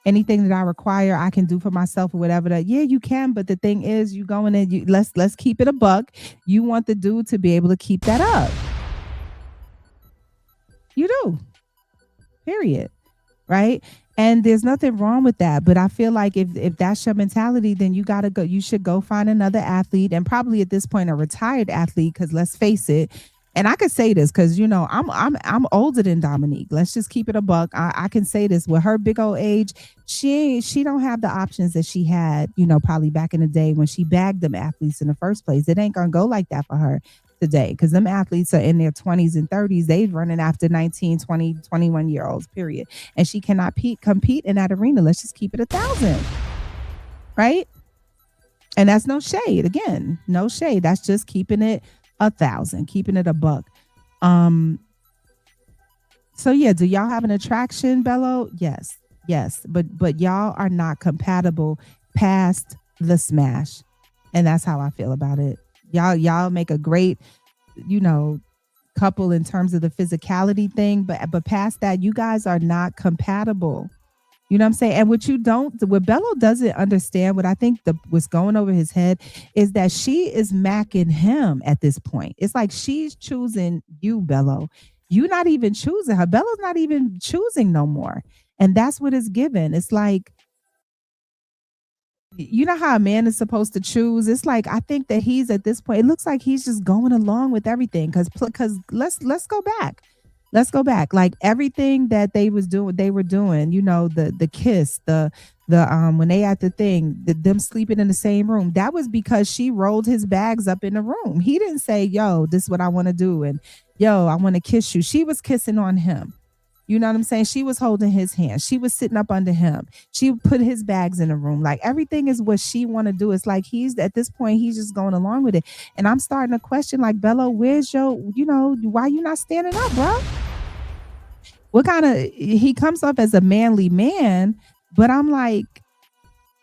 anything that I require, I can do for myself or whatever. That, yeah, you can. But the thing is, you going in. Let's keep it a buck. You want the dude to be able to keep that up. You do. Period. Right? And there's nothing wrong with that. But I feel like if that's your mentality, then you gotta go. You should go find another athlete, and probably at this point a retired athlete. Because let's face it, and I could say this because I'm older than Dominique. Let's just keep it a buck. I can say this with her big old age. She don't have the options that she had, probably back in the day when she bagged them athletes in the first place. It ain't gonna go like that for her today, because them athletes are in their 20s and 30s. They're running after 19, 20, 21-year olds, period. And she cannot compete in that arena. Let's just keep it 1,000. Right? And that's no shade. Again, no shade. That's just keeping it 1,000, keeping it a buck. So yeah, do y'all have an attraction, Bello? Yes. But y'all are not compatible past the smash. And that's how I feel about it. Y'all make a great, couple in terms of the physicality thing, but past that, you guys are not compatible. You know what I'm saying? And what Bello doesn't understand, what I think what's going over his head, is that she is macking him at this point. It's like she's choosing you, Bello. You're not even choosing her. Bello's not even choosing no more. And that's what it's given. It's like, you know how a man is supposed to choose? It's like, I think that he's at this point, it looks like he's just going along with everything. Because let's go back. Let's go back. Like everything that they were doing, the kiss, the when they had the thing, them sleeping in the same room. That was because she rolled his bags up in the room. He didn't say, "Yo, this is what I want to do," and "Yo, I want to kiss you." She was kissing on him. You know what I'm saying? She was holding his hand. She was sitting up under him. She put his bags in the room. Like everything is what she want to do. It's like he's at this point, he's just going along with it. And I'm starting to question, like, Bello, where's your, why you not standing up, bro? What kind of, he comes off as a manly man, but I'm like,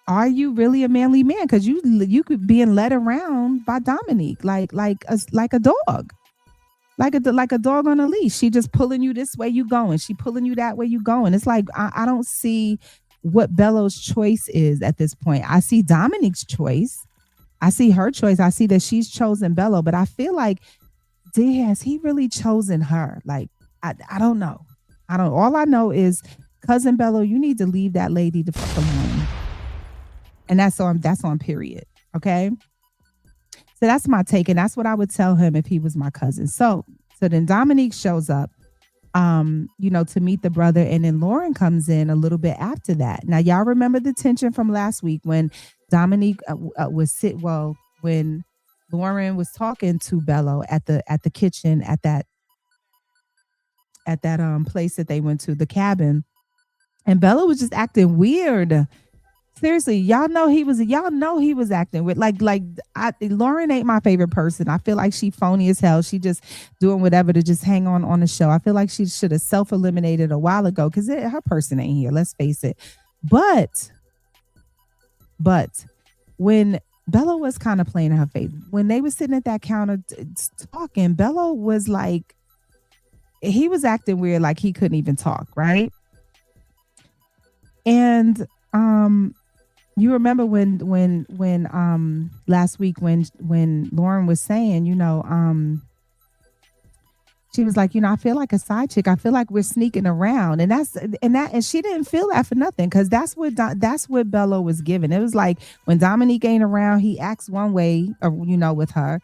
are you really a manly man? Because you could being led around by Dominique like a dog. Like a dog on a leash. She just pulling you this way, you going. She pulling you that way, you going. It's like I don't see what Bello's choice is at this point. I see Dominique's choice. I see her choice. I see that she's chosen Bello, but I feel like, has he really chosen her? Like, I don't know. I don't. All I know is, cousin Bello, you need to leave that lady the fuck alone, and that's on period. Okay. So that's my take, and that's what I would tell him if he was my cousin. So then Dominique shows up, to meet the brother, and then Lauren comes in a little bit after that. Now y'all remember the tension from last week when Dominique when Lauren was talking to Bello at the kitchen at that place that they went to, the cabin, and Bello was just acting weird. Seriously, y'all know he was acting with Lauren ain't my favorite person. I feel like she phony as hell. She just doing whatever to just hang on the show. I feel like she should have self-eliminated a while ago because her person ain't here. Let's face it. But when Bello was kind of playing in her face, when they were sitting at that counter talking, Bello was like, he was acting weird, like he couldn't even talk, right? And you remember when last week when Lauren was saying, she was like, I feel like a side chick. I feel like we're sneaking around, and she didn't feel that for nothing, because that's what Bello was given. It was like, when Dominique ain't around, he acts one way, with her.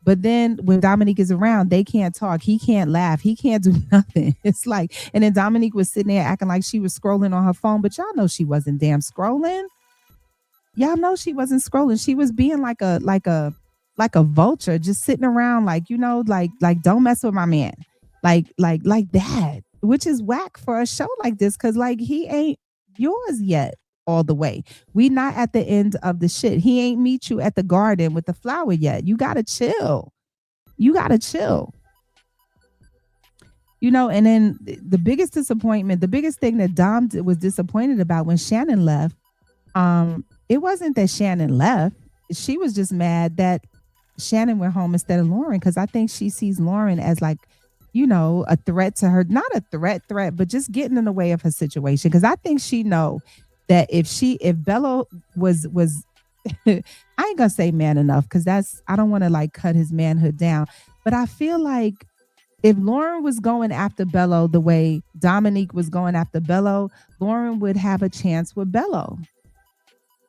But then when Dominique is around, they can't talk. He can't laugh. He can't do nothing. It's like, and then Dominique was sitting there acting like she was scrolling on her phone, but y'all know she wasn't damn scrolling. Y'all know she wasn't scrolling. She was being like a vulture, just sitting around, like don't mess with my man, like that, which is whack for a show like this, because like he ain't yours yet all the way. We not at the end of the shit. He ain't meet you at the garden with the flower yet. You gotta chill. You gotta chill. And then the biggest disappointment, the biggest thing that Dom was disappointed about when Shannon left, it wasn't that Shannon left. She was just mad that Shannon went home instead of Lauren, because I think she sees Lauren as like, a threat to her. Not a threat, but just getting in the way of her situation. Because I think she know that if Bello was I ain't gonna say man enough, because I don't want to like cut his manhood down. But I feel like if Lauren was going after Bello the way Dominique was going after Bello, Lauren would have a chance with Bello.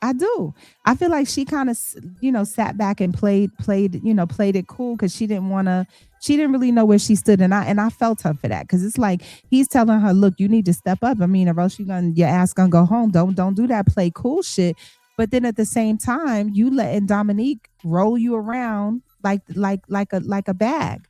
I do. I feel like she kind of, sat back and played it cool, because she didn't really know where she stood. And I felt her for that. Cause it's like, he's telling her, look, you need to step up. I mean, or else your ass gonna go home. Don't do that play cool shit. But then at the same time, you letting Dominique roll you around like a bag.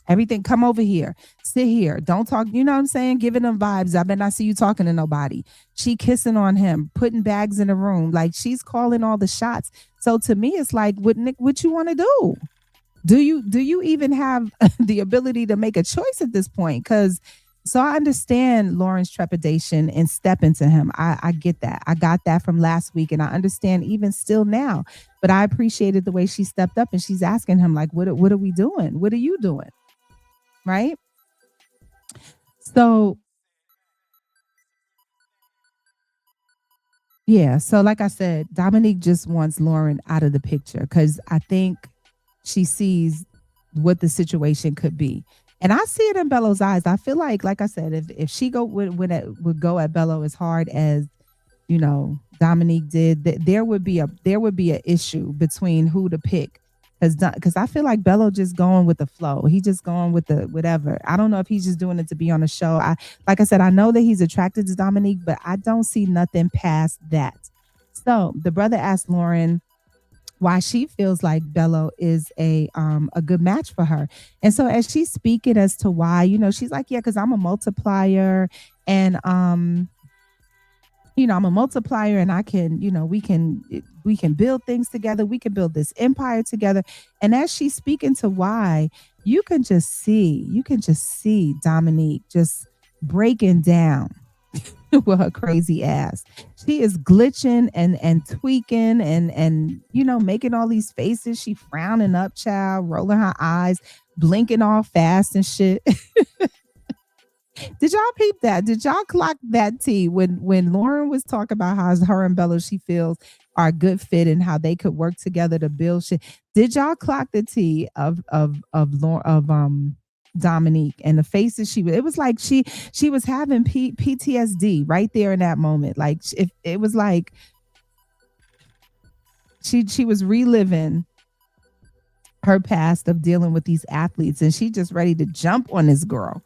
Everything, come over here, sit here, don't talk. You know what I'm saying? Giving them vibes. I bet not see you talking to nobody. She kissing on him, putting bags in the room. Like, she's calling all the shots. So to me, it's like, what you want to do? Do you even have the ability to make a choice at this point? So I understand Lauren's trepidation and stepping to him. I get that. I got that from last week, and I understand even still now. But I appreciated the way she stepped up and she's asking him, like, what are we doing? What are you doing? Right? So, yeah. So, like I said, Dominique just wants Lauren out of the picture, because I think she sees what the situation could be. And I see it in Bello's eyes. I feel like I said, if she would go at Bello as hard as, Dominique did, there would be a issue between who to pick. Because I feel like Bello just going with the flow. He just going with the whatever. I don't know if he's just doing it to be on the show. Like I said, I know that he's attracted to Dominique, but I don't see nothing past that. So the brother asked Lauren why she feels like Bello is a good match for her. And so as she's speaking as to why, she's like, yeah, because I'm a multiplier, and I'm a multiplier, and I can, we can build things together. We can build this empire together. And as she's speaking to why, you can just see Dominique just breaking down with her crazy ass. She is glitching and tweaking and making all these faces. She frowning up, child, rolling her eyes, blinking all fast and shit. Did y'all peep that? Did y'all clock that tea when Lauren was talking about how her and Bello she feels are a good fit and how they could work together to build shit? Did y'all clock the tea of Dominique and the faces she was? It was like she was having PTSD right there in that moment. Like if it was like she was reliving her past of dealing with these athletes and she just ready to jump on this girl.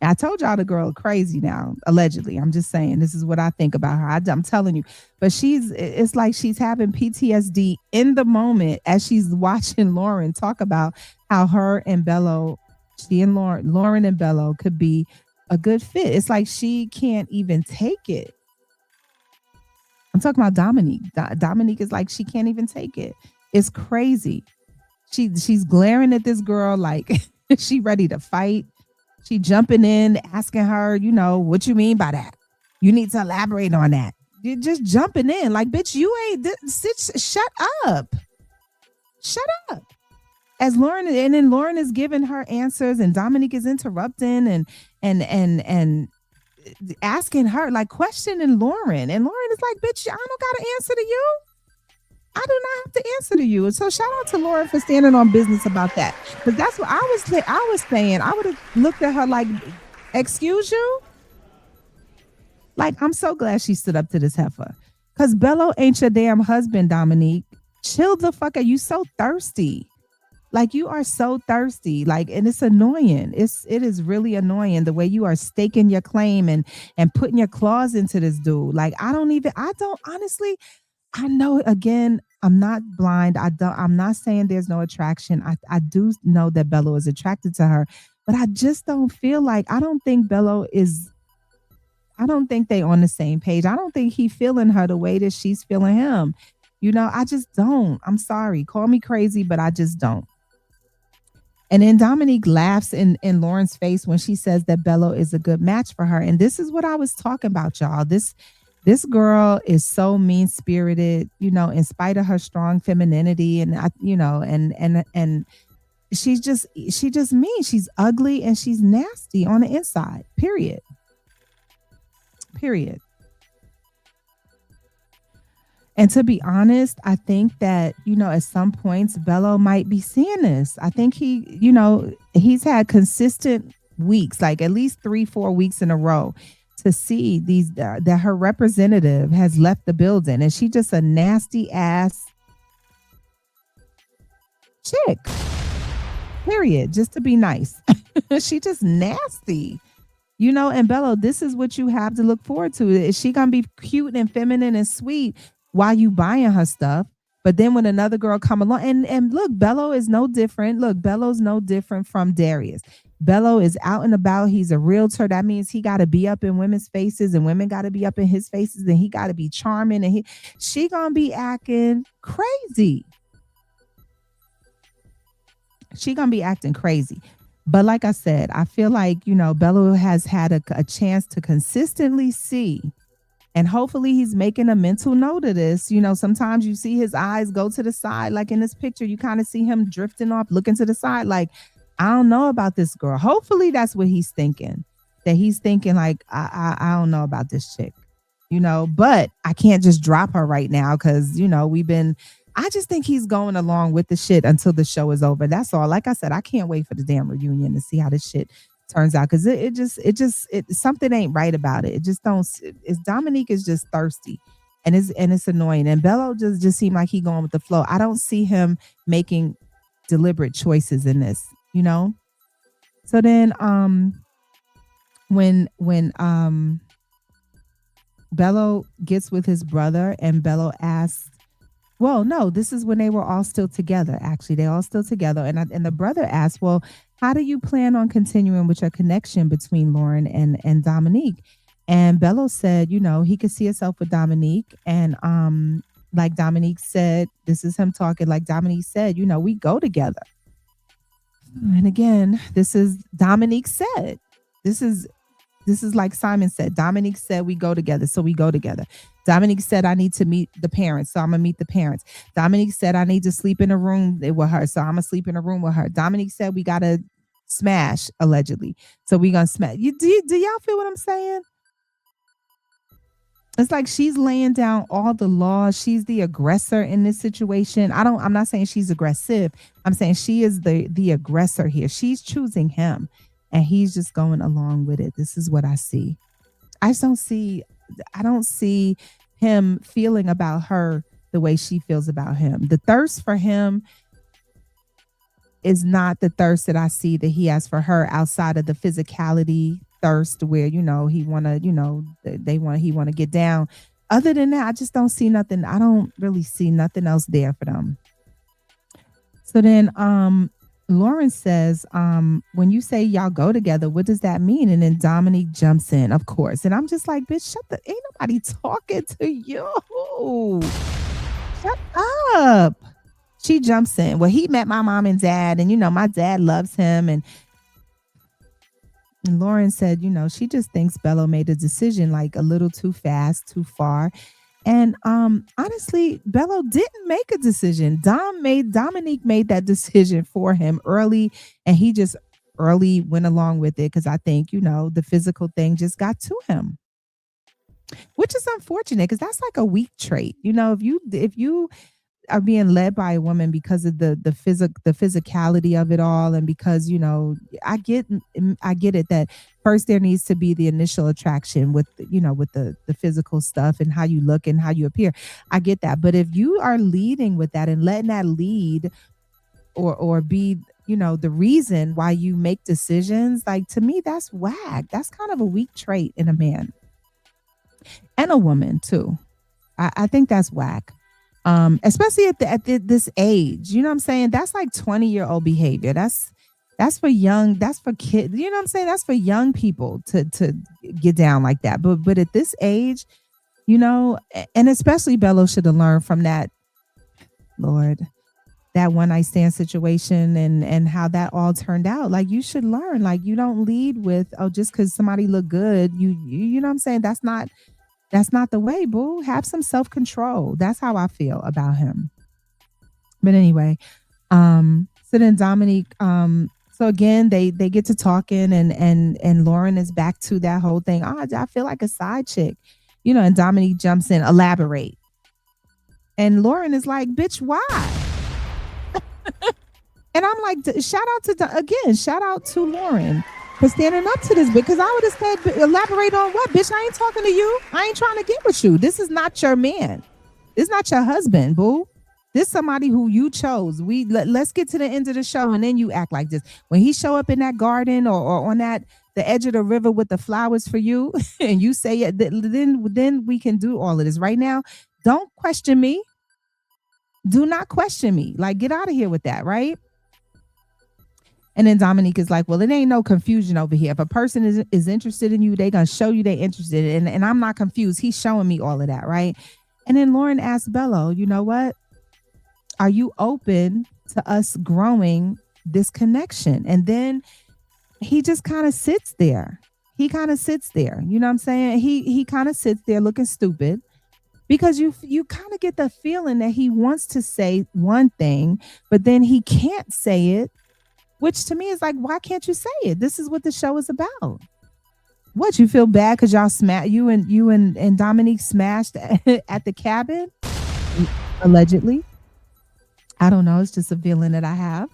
I told y'all the girl crazy now, allegedly. I'm just saying, this is what I think about her. I'm telling you. But it's like she's having PTSD in the moment as she's watching Lauren talk about how her and Bello, she and Lauren and Bello could be a good fit. It's like she can't even take it. I'm talking about Dominique. Dominique is like, she can't even take it. It's crazy. She's glaring at this girl like she ready to fight. She jumping in, asking her, what you mean by that? You need to elaborate on that. You're just jumping in like, bitch, you ain't shut up. Shut up. As Lauren, and then Lauren is giving her answers and Dominique is interrupting and asking her, like questioning Lauren. And Lauren is like, bitch, I don't got to answer to you. I do not have to answer to you. And so shout out to Lauren for standing on business about that. Because that's what I was saying. I would have looked at her like, excuse you? Like, I'm so glad she stood up to this heifer. Because Bello ain't your damn husband, Dominique. Chill the fuck out. You so thirsty. Like, you are so thirsty. Like, and it's annoying. It is really annoying the way you are staking your claim and putting your claws into this dude. Like, I don't honestly, I know, again, I'm not blind. I'm not saying there's no attraction. I do know that Bello is attracted to her, but I just don't feel like, I don't think they on the same page. I don't think he feeling her the way that she's feeling him. I just don't. I'm sorry. Call me crazy, but I just don't. And then Dominique laughs in Lauren's face when she says that Bello is a good match for her. And this is what I was talking about, y'all. This girl is so mean spirited, in spite of her strong femininity, and and she just mean. She's ugly and she's nasty on the inside. Period. And to be honest, I think that, at some points, Bello might be seeing this. I think he's had consistent weeks, like at least 3-4 weeks in a row, to see that her representative has left the building and she just a nasty ass chick. Period. Just to be nice. She just nasty. And Bello, this is what you have to look forward to. Is she gonna be cute and feminine and sweet while you buying her stuff? But then when another girl come along, and look, Bello is no different. Look, Bello's no different from Darius. Bello is out and about. He's a realtor. That means he got to be up in women's faces and women got to be up in his faces, and he got to be charming, and she gonna be acting crazy. She gonna be acting crazy. But like I said, I feel like, Bello has had a chance to consistently see, and hopefully he's making a mental note of this. Sometimes you see his eyes go to the side, like in this picture, you kind of see him drifting off, looking to the side, like, I don't know about this girl. Hopefully that's what he's thinking. That he's thinking like, I don't know about this chick, but I can't just drop her right now because, I just think he's going along with the shit until the show is over. That's all. Like I said, I can't wait for the damn reunion to see how this shit turns out, because it just something ain't right about it. It just don't. Dominique is just thirsty, and it's annoying. And Bello just seemed like he going with the flow. I don't see him making deliberate choices in this. So then when Bello gets with his brother and Bello asks, well, no, this is when they were all still together. Actually, they all still together. And the brother asked, well, how do you plan on continuing with your connection between Lauren and Dominique? And Bello said, he could see himself with Dominique. And like Dominique said, this is him talking, like Dominique said, we go together. And again, this is Dominique said. This is like Simon said. Dominique said we go together, so we go together. Dominique said I need to meet the parents, so I'm gonna meet the parents. Dominique said I need to sleep in a room with her, so I'm gonna sleep in a room with her. Dominique said we gotta smash allegedly. So we gonna smash. Do y'all feel what I'm saying? It's like she's laying down all the laws. She's the aggressor in this situation. I'm not saying she's aggressive. I'm saying she is the aggressor here. She's choosing him and he's just going along with it. This is what I see. I just don't see I don't see him feeling about her the way she feels about him. The thirst for him is not the thirst that I see that he has for her outside of the physicality thirst where, he wanna, he wanna get down. Other than that, I just don't see nothing. I don't really see nothing else there for them. So then Lauren says, when you say y'all go together, what does that mean? And then Dominique jumps in, of course. And I'm just like, bitch, ain't nobody talking to you. Shut up. She jumps in. Well, he met my mom and dad, and my dad loves him. And Lauren said, she just thinks Bello made a decision like a little too fast, too far. And honestly, Bello didn't make a decision. Dominique made that decision for him early, and he just early went along with it because I think, the physical thing just got to him. Which is unfortunate because that's like a weak trait. If you are being led by a woman because of the physicality of it all, and because I get it that first there needs to be the initial attraction with the physical stuff and how you look and how you appear. I get that, but if you are leading with that and letting that lead or be the reason why you make decisions, like, to me that's whack. That's kind of a weak trait in a man and a woman too. I think that's whack. Especially at this age, you know what I'm saying? That's like 20-year-old behavior. That's for young, that's for kids. You know what I'm saying? That's for young people to get down like that. But at this age, and especially Bello should have learned from that, Lord, that one night stand situation and how that all turned out. Like, you should learn, like, you don't lead with, just because somebody look good, you know what I'm saying? That's not the way, boo. Have some self-control. That's how I feel about him. But anyway, so then Dominique, so again, they get to talking and Lauren is back to that whole thing. Oh, I feel like a side chick, and Dominique jumps in, elaborate. And Lauren is like, bitch, why? And I'm like, shout out to Lauren for standing up to this, because I would have said, elaborate on what? Bitch, I ain't talking to you. I ain't trying to get with you. This is not your man. This is not your husband, boo. This is somebody who you chose. Let's get to the end of the show and then you act like this. When he show up in that garden or on the edge of the river with the flowers for you and you say it, then we can do all of this. Right now, don't question me. Do not question me. Like, get out of here with that, right? And then Dominique is like, well, it ain't no confusion over here. If a person is interested in you, they gonna show you they interested. And I'm not confused. He's showing me all of that, right? And then Lauren asked Bello, you know what? Are you open to us growing this connection? And then he just kind of sits there. You know what I'm saying? He kind of sits there looking stupid, because you kind of get the feeling that he wants to say one thing, but then he can't say it. Which to me is like, why can't you say it? This is what the show is about. What, you feel bad because y'all you and Dominique smashed at the cabin? Allegedly. I don't know. It's just a feeling that I have.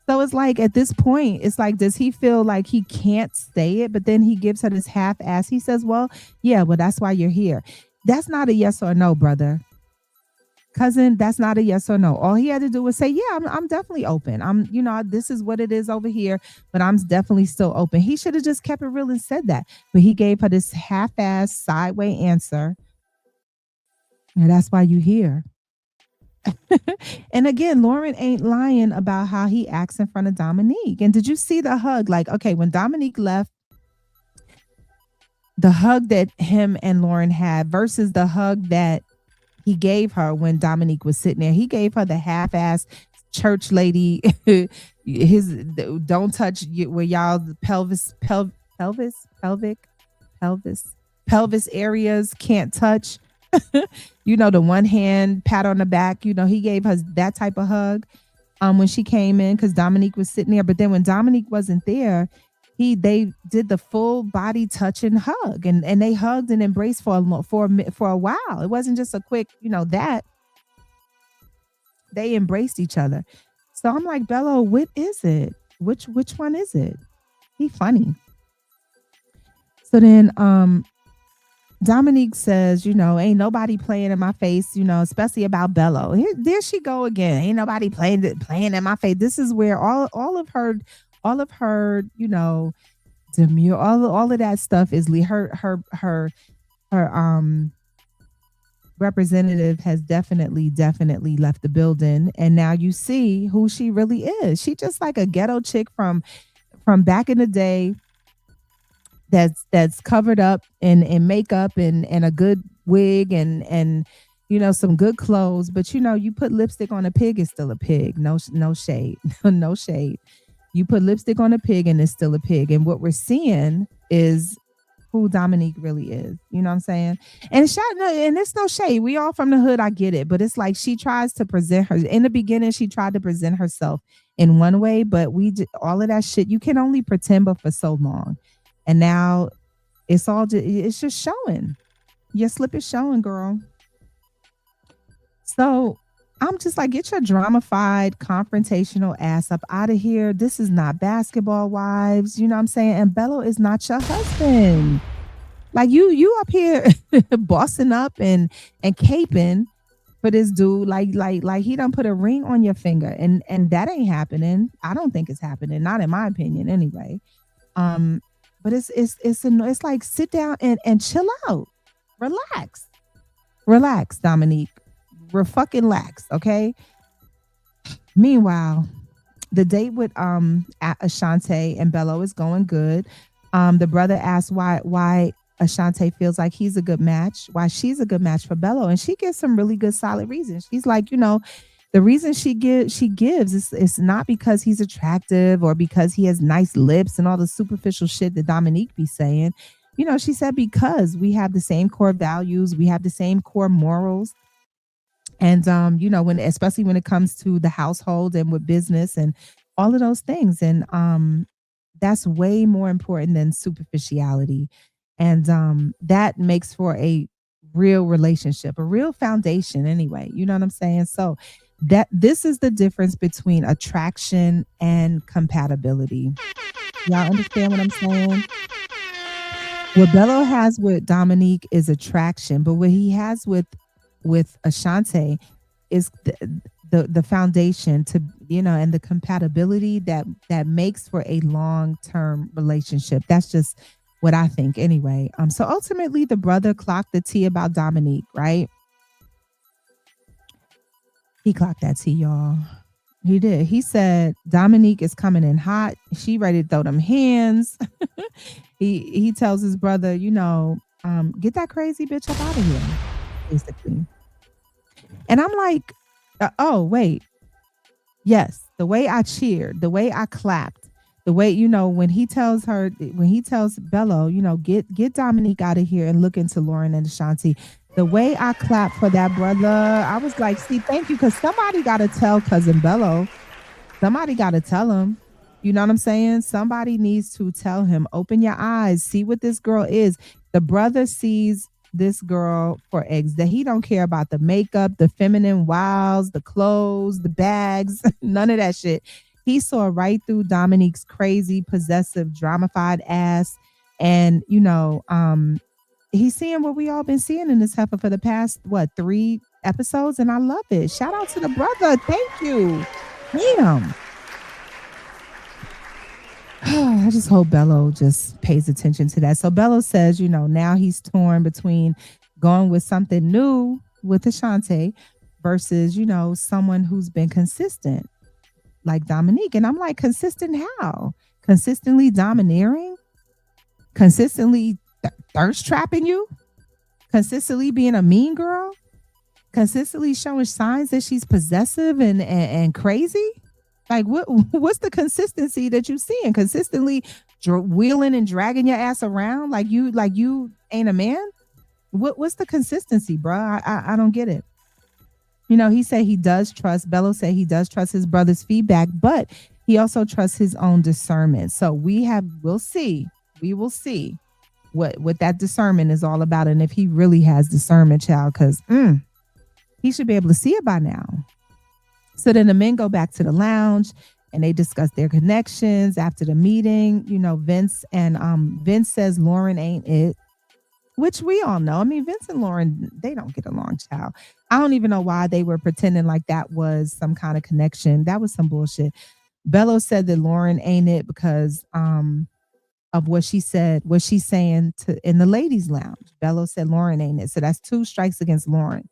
So it's like, at this point, it's like, does he feel like he can't say it? But then he gives her this half-ass. He says, well, yeah, well, that's why you're here. That's not a yes or no, brother. Cousin, that's not a yes or no. All he had to do was say, yeah, I'm definitely open. This is what it is over here, but I'm definitely still open. He should have just kept it real and said that. But he gave her this half-ass sideway answer. And that's why you here. And again, Lauren ain't lying about how he acts in front of Dominique. And did you see the hug? Like, okay, when Dominique left, the hug that him and Lauren had versus the hug that he gave her when Dominique was sitting there. He gave her the half-ass church lady, his don't touch where y'all pelvis areas can't touch. The one hand pat on the back, he gave her that type of hug. when she came in because Dominique was sitting there. But then when Dominique wasn't there, they did the full body touch and hug, and they hugged and embraced for a while. It wasn't just a quick, that they embraced each other. So I'm like, Bello, what is it? Which one is it? He funny. So then Dominique says, ain't nobody playing in my face, especially about Bello. There she go again. Ain't nobody playing in my face. This is where all of her, demure, all of that stuff is her representative has definitely left the building, and now you see who she really is. She just like a ghetto chick from back in the day that's covered up in makeup and a good wig and some good clothes, but you put lipstick on a pig, it's still a pig. No shade. No shade. You put lipstick on a pig and it's still a pig. And what we're seeing is who Dominique really is. You know what I'm saying? And it's no shade. We all from the hood. I get it. But it's like she tries to present her in the beginning. She tried to present herself in one way, but all of that shit, you can only pretend but for so long. And now it's just showing. Your slip is showing, girl. So I'm just like, get your drama-fied, confrontational ass up out of here. This is not Basketball Wives. You know what I'm saying? And Bello is not your husband. Like you up here bossing up and caping for this dude. Like he done put a ring on your finger, and that ain't happening. I don't think it's happening. Not in my opinion, anyway. But it's like sit down and chill out, relax, Dominique. We're fucking lax, okay? Meanwhile, the date with Ashante and Bello is going good. The brother asks why Ashante feels like he's a good match, why she's a good match for Bello, and she gives some really good solid reasons. She's like, the reason she gives is not because he's attractive or because he has nice lips and all the superficial shit that Dominique be saying. She said because we have the same core values, we have the same core morals. And especially when it comes to the household and with business and all of those things. And that's way more important than superficiality. And that makes for a real relationship, a real foundation anyway. You know what I'm saying? So this is the difference between attraction and compatibility. Y'all understand what I'm saying? What Bello has with Dominique is attraction, but what he has with Ashante is the foundation to and the compatibility that makes for a long-term relationship. That's just what I think anyway. So ultimately the brother clocked the tea about Dominique, right? He clocked that tea, y'all. He did. He said Dominique is coming in hot. She ready to throw them hands. He tells his brother, get that crazy bitch up out of here, basically. And I'm like, oh, wait. Yes, the way I cheered, the way I clapped, the way, when he tells Bello, get Dominique out of here and look into Lauren and Ashanti. The way I clapped for that brother, I was like, see, thank you, because somebody got to tell cousin Bello. Somebody got to tell him. You know what I'm saying? Somebody needs to tell him, open your eyes, see what this girl is. The brother sees this girl for eggs, that he don't care about the makeup, the feminine wiles, the clothes, the bags, none of that shit. He saw right through Dominique's crazy, possessive, dramified ass. And, he's seeing what we all been seeing in this heifer for the past, 3 episodes. And I love it. Shout out to the brother. Thank you. Damn. I just hope Bello just pays attention to that. So Bello says, now he's torn between going with something new with Ashante versus, someone who's been consistent like Dominique. And I'm like, consistent how? Consistently domineering? Consistently thirst trapping you? Consistently being a mean girl? Consistently showing signs that she's possessive and crazy? Like what's the consistency that you see? And consistently wheeling and dragging your ass around like you ain't a man? What's the consistency, bro? I don't get it. He said he does trust, Bello said he does trust his brother's feedback, but he also trusts his own discernment. So we'll see. We will see what that discernment is all about, and if he really has discernment, child, because he should be able to see it by now. So then the men go back to the lounge and they discuss their connections after the meeting. Vince says Lauren ain't it, which we all know. I mean, Vince and Lauren, they don't get along, child. I don't even know why they were pretending like that was some kind of connection. That was some bullshit. Bello said that Lauren ain't it because of what she said, what she's saying in the ladies' lounge. Bello said Lauren ain't it. So that's 2 strikes against Lauren.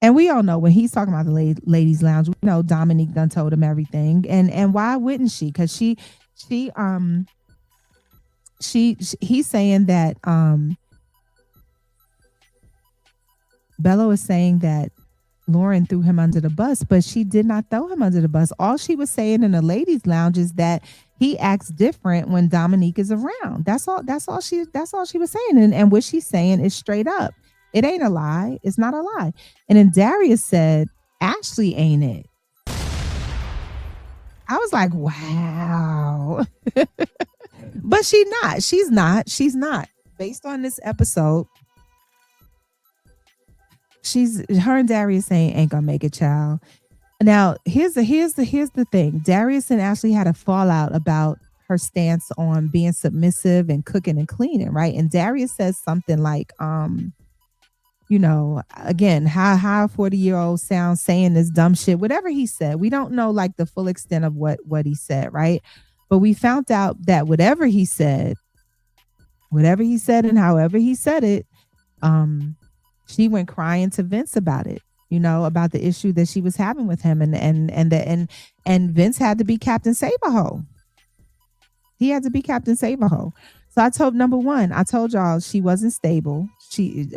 And we all know when he's talking about the ladies' lounge, we know Dominique done told him everything. And why wouldn't she? Because he's saying that Bello is saying that Lauren threw him under the bus, but she did not throw him under the bus. All she was saying in the ladies' lounge is that he acts different when Dominique is around. That's all she was saying. And what she's saying is straight up. It ain't a lie. It's not a lie. And then Darius said, Ashley ain't it. I was like, wow. But she's not. Based on this episode, her and Darius ain't gonna make it, child. Now, here's the thing. Darius and Ashley had a fallout about her stance on being submissive and cooking and cleaning, right? And Darius says something like, again, how a 40-year-old sounds saying this dumb shit, whatever he said. We don't know like the full extent of what he said, right? But we found out that whatever he said and however he said it, she went crying to Vince about it, about the issue that she was having with him, and Vince had to be Captain Save-A-Ho. He had to be Captain Save-A-Ho. So I told y'all she wasn't stable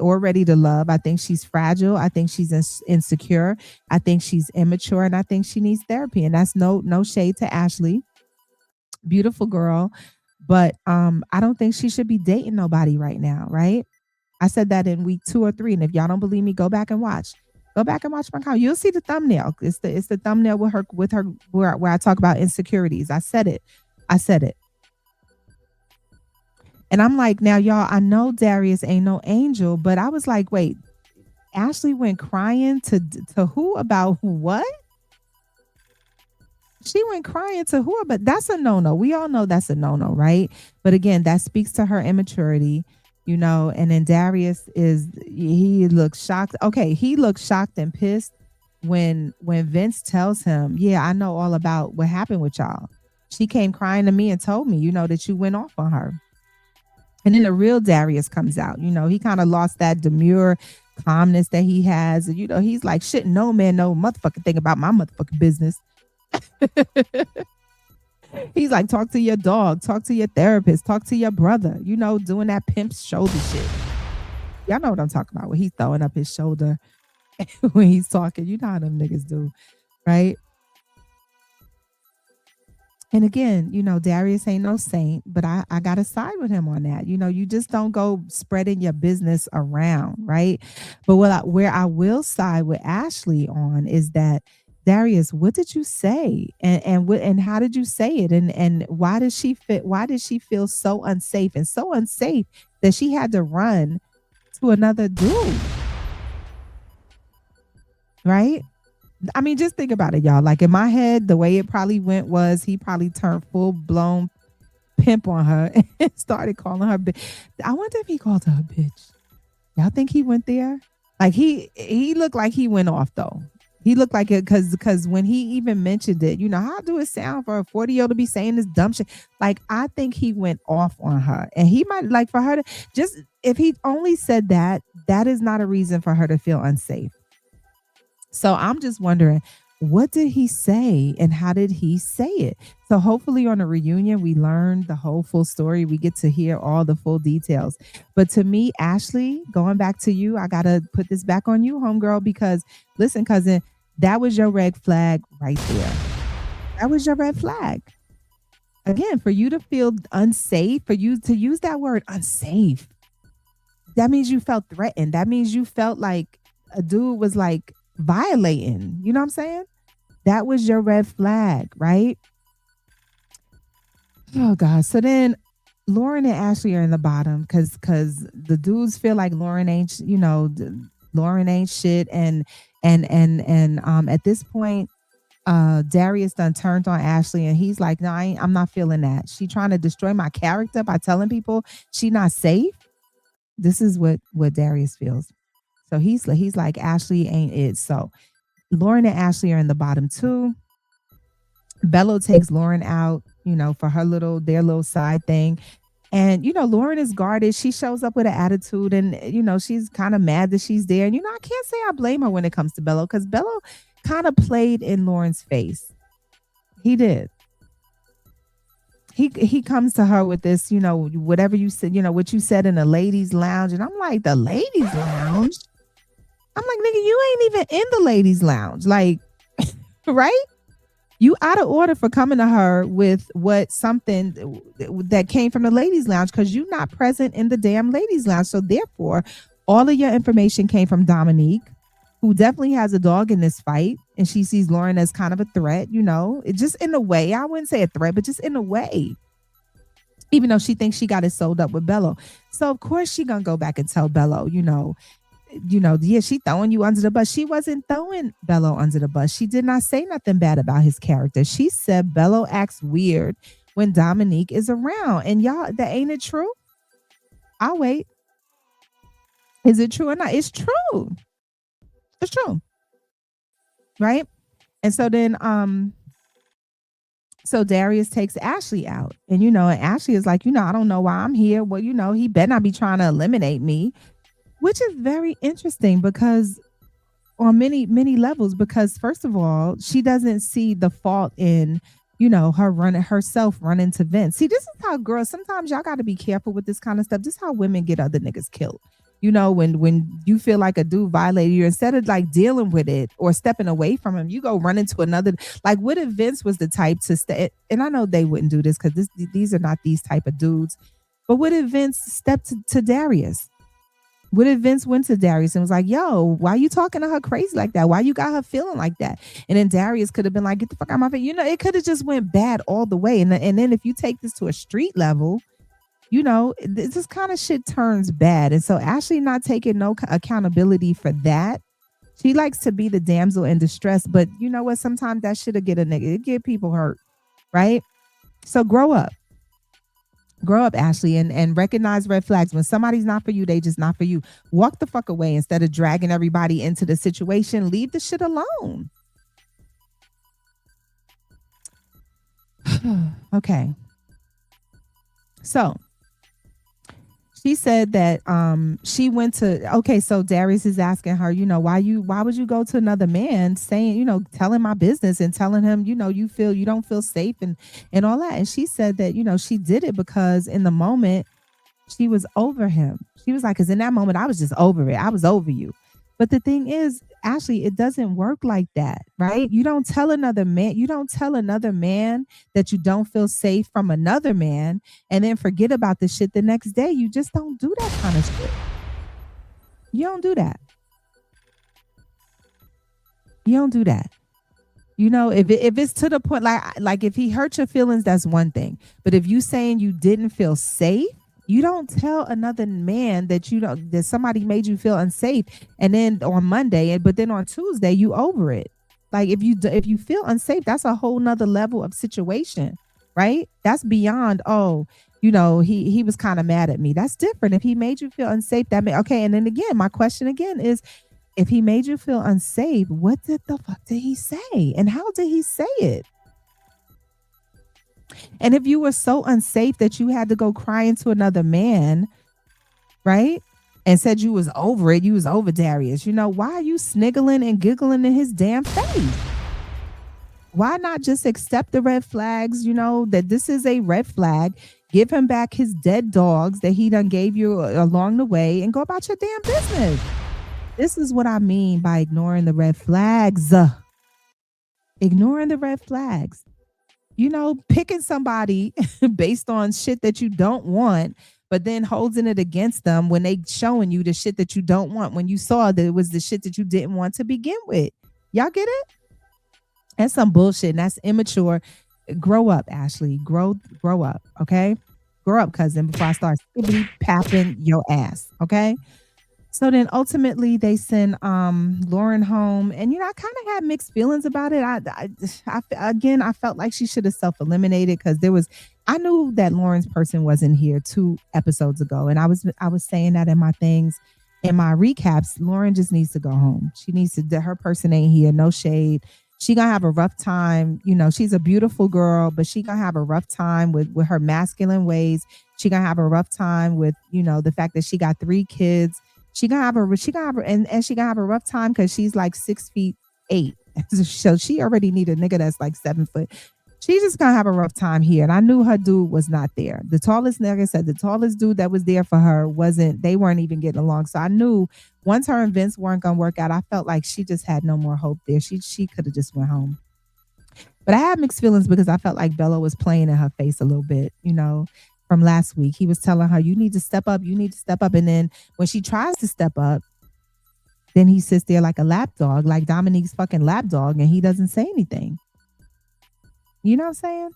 or ready to love. I think she's fragile. I think she's insecure. I think she's immature, and I think she needs therapy. And that's no shade to Ashley. Beautiful girl. But I don't think she should be dating nobody right now, right? I said that in week 2 or 3. And if y'all don't believe me, go back and watch. Go back and watch my comment. You'll see the thumbnail. It's the thumbnail with her where I talk about insecurities. I said it. And I'm like, now, y'all, I know Darius ain't no angel, but I was like, wait, Ashley went crying to who about what? She went crying to who? But that's a no-no. We all know that's a no-no, right? But again, that speaks to her immaturity, and then Darius he looks shocked. Okay, he looks shocked and pissed when Vince tells him, yeah, I know all about what happened with y'all. She came crying to me and told me, that you went off on her. And then the real Darius comes out. He kind of lost that demure calmness that he has. And, he's like, shit, no man, no motherfucking thing about my motherfucking business. He's like, talk to your dog, talk to your therapist, talk to your brother, doing that pimp shoulder shit. Y'all know what I'm talking about when he's throwing up his shoulder when he's talking. You know how them niggas do, right? And again, Darius ain't no saint, but I got to side with him on that. You just don't go spreading your business around, right? But where I will side with Ashley on is that, Darius, what did you say? And how did you say it? And why did she feel so unsafe that she had to run to another dude? Right? I mean, just think about it, y'all. Like in my head, the way it probably went was he probably turned full blown pimp on her and started calling her bitch. I wonder if he called her a bitch. Y'all think he went there? Like he looked like he went off though. He looked like it because when he even mentioned it, how do it sound for a 40-year-old to be saying this dumb shit? Like, I think he went off on her, and he might like for her to just, if he only said that is not a reason for her to feel unsafe. So I'm just wondering, what did he say and how did he say it? So hopefully on a reunion, we learn the whole full story. We get to hear all the full details. But to me, Ashley, going back to you, I got to put this back on you, homegirl, because listen, cousin, that was your red flag right there. That was your red flag. Again, for you to feel unsafe, for you to use that word unsafe, that means you felt threatened. That means you felt like a dude was like violating. You know what I'm saying? That was your red flag, right? Oh God. So then Lauren and Ashley are in the bottom because the dudes feel like Lauren ain't, Lauren ain't shit. And at this point, Darius done turned on Ashley and he's like, no, I'm not feeling that. She trying to destroy my character by telling people she not safe. This is what Darius feels. So he's like, Ashley ain't it. So Lauren and Ashley are in the bottom too. Bello takes Lauren out, for their little side thing. And, Lauren is guarded. She shows up with an attitude and, she's kind of mad that she's there. And, I can't say I blame her when it comes to Bello because Bello kind of played in Lauren's face. He did. He comes to her with this, whatever you said, what you said in the ladies' lounge. And I'm like, the ladies' lounge? I'm like, nigga, you ain't even in the ladies' lounge. Like, right? You out of order for coming to her with something that came from the ladies' lounge because you're not present in the damn ladies' lounge. So therefore, all of your information came from Dominique, who definitely has a dog in this fight. And she sees Lauren as kind of a threat, It just in a way. I wouldn't say a threat, but just in a way. Even though she thinks she got it sold up with Bello. So of course she gonna go back and tell Bello, yeah, she throwing you under the bus. She wasn't throwing Bello under the bus. She did not say nothing bad about his character. She said Bello acts weird when Dominique is around. And y'all, that ain't it true? I'll wait. Is it true or not? It's true. It's true. Right? And so then so Darius takes Ashley out. And and Ashley is like, I don't know why I'm here. Well, he better not be trying to eliminate me. Which is very interesting because on many, many levels, because first of all, she doesn't see the fault in, herself running to Vince. See, this is how girls, sometimes y'all got to be careful with this kind of stuff. This is how women get other niggas killed. When you feel like a dude violated you, instead of like dealing with it or stepping away from him, you go run into another. Like, what if Vince was the type to stay? And I know they wouldn't do this because these are not these type of dudes. But what if Vince stepped to Darius? What if Vince went to Darius and was like, yo, why you talking to her crazy like that? Why you got her feeling like that? And then Darius could have been like, get the fuck out of my face. It could have just went bad all the way. And then if you take this to a street level, this kind of shit turns bad. And so Ashley not taking no accountability for that. She likes to be the damsel in distress. But you know what? Sometimes that shit'll get a nigga. It get people hurt. Right? So grow up. Grow up, Ashley, and recognize red flags. When somebody's not for you, they just not for you. Walk the fuck away instead of dragging everybody into the situation. Leave the shit alone. Okay. So she said that she went to, okay, so Darius is asking her, why would you go to another man saying, telling my business and telling him, you don't feel safe and all that. And she said that, she did it because in the moment she was over him. She was like, because in that moment I was just over it. I was over you. But the thing is, Ashley, it doesn't work like that, right? You don't tell another man that you don't feel safe from another man and then forget about the shit the next day. You just don't do that kind of shit. You don't do that. You don't do that. If it's to the point, like if he hurt your feelings, that's one thing. But if you saying you didn't feel safe, you don't tell another man that that somebody made you feel unsafe, and then on Monday, but then on Tuesday you over it. Like if you feel unsafe, that's a whole nother level of situation, right? That's beyond. Oh, he was kind of mad at me. That's different. If he made you feel unsafe, okay. And then again, my question again is, if he made you feel unsafe, what the fuck did he say, and how did he say it? And if you were so unsafe that you had to go crying to another man, right? And said you was over it, you was over Darius, why are you sniggling and giggling in his damn face? Why not just accept the red flags, that this is a red flag, give him back his dead dogs that he done gave you along the way and go about your damn business. This is what I mean by ignoring the red flags. Ignoring the red flags. Picking somebody based on shit that you don't want, but then holding it against them when they showing you the shit that you don't want when you saw that it was the shit that you didn't want to begin with. Y'all get it? That's some bullshit. And that's immature. Grow up, Ashley. Grow up. Okay. Grow up, cousin, before I start skibbity papping your ass. Okay. So then ultimately they send Lauren home, and I kind of had mixed feelings about it. Again, I felt like she should have self-eliminated because I knew that Lauren's person wasn't here 2 episodes ago, and I was saying that in my things, in my recaps. Lauren just needs to go home. She needs to. Her person ain't here. No shade. She gonna have a rough time. She's a beautiful girl, but she gonna have a rough time with her masculine ways. She gonna have a rough time with the fact that she got 3 kids. And she gonna have a rough time because she's like 6'8". So she already need a nigga that's like 7 foot. She just gonna have a rough time here. And I knew her dude was not there. The tallest, like I said, the tallest dude that was there for her they weren't even getting along. So I knew once her and Vince weren't gonna work out, I felt like she just had no more hope there. She could have just went home. But I had mixed feelings because I felt like Bello was playing in her face a little bit, from last week. He was telling her, you need to step up, you need to step up. And then when she tries to step up, then he sits there like a lapdog, like Dominique's fucking lapdog, and he doesn't say anything. You know what I'm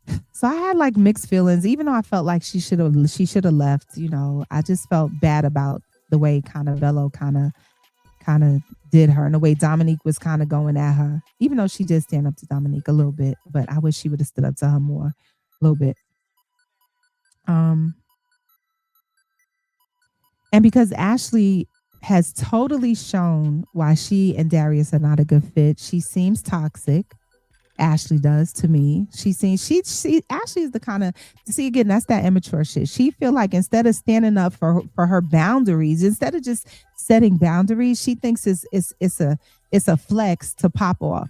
saying? So I had like mixed feelings, even though I felt like she should have left. I just felt bad about the way kind of Bello kind of did her, and the way Dominique was kind of going at her, even though she did stand up to Dominique a little bit, but I wish she would have stood up to her more, a little bit. And because Ashley has totally shown why she and Darius are not a good fit, she seems toxic. Ashley does to me. She Ashley is the kind of, see, again, that's that immature shit. She feel like instead of standing up for her boundaries, instead of just setting boundaries, she thinks it's a flex to pop off.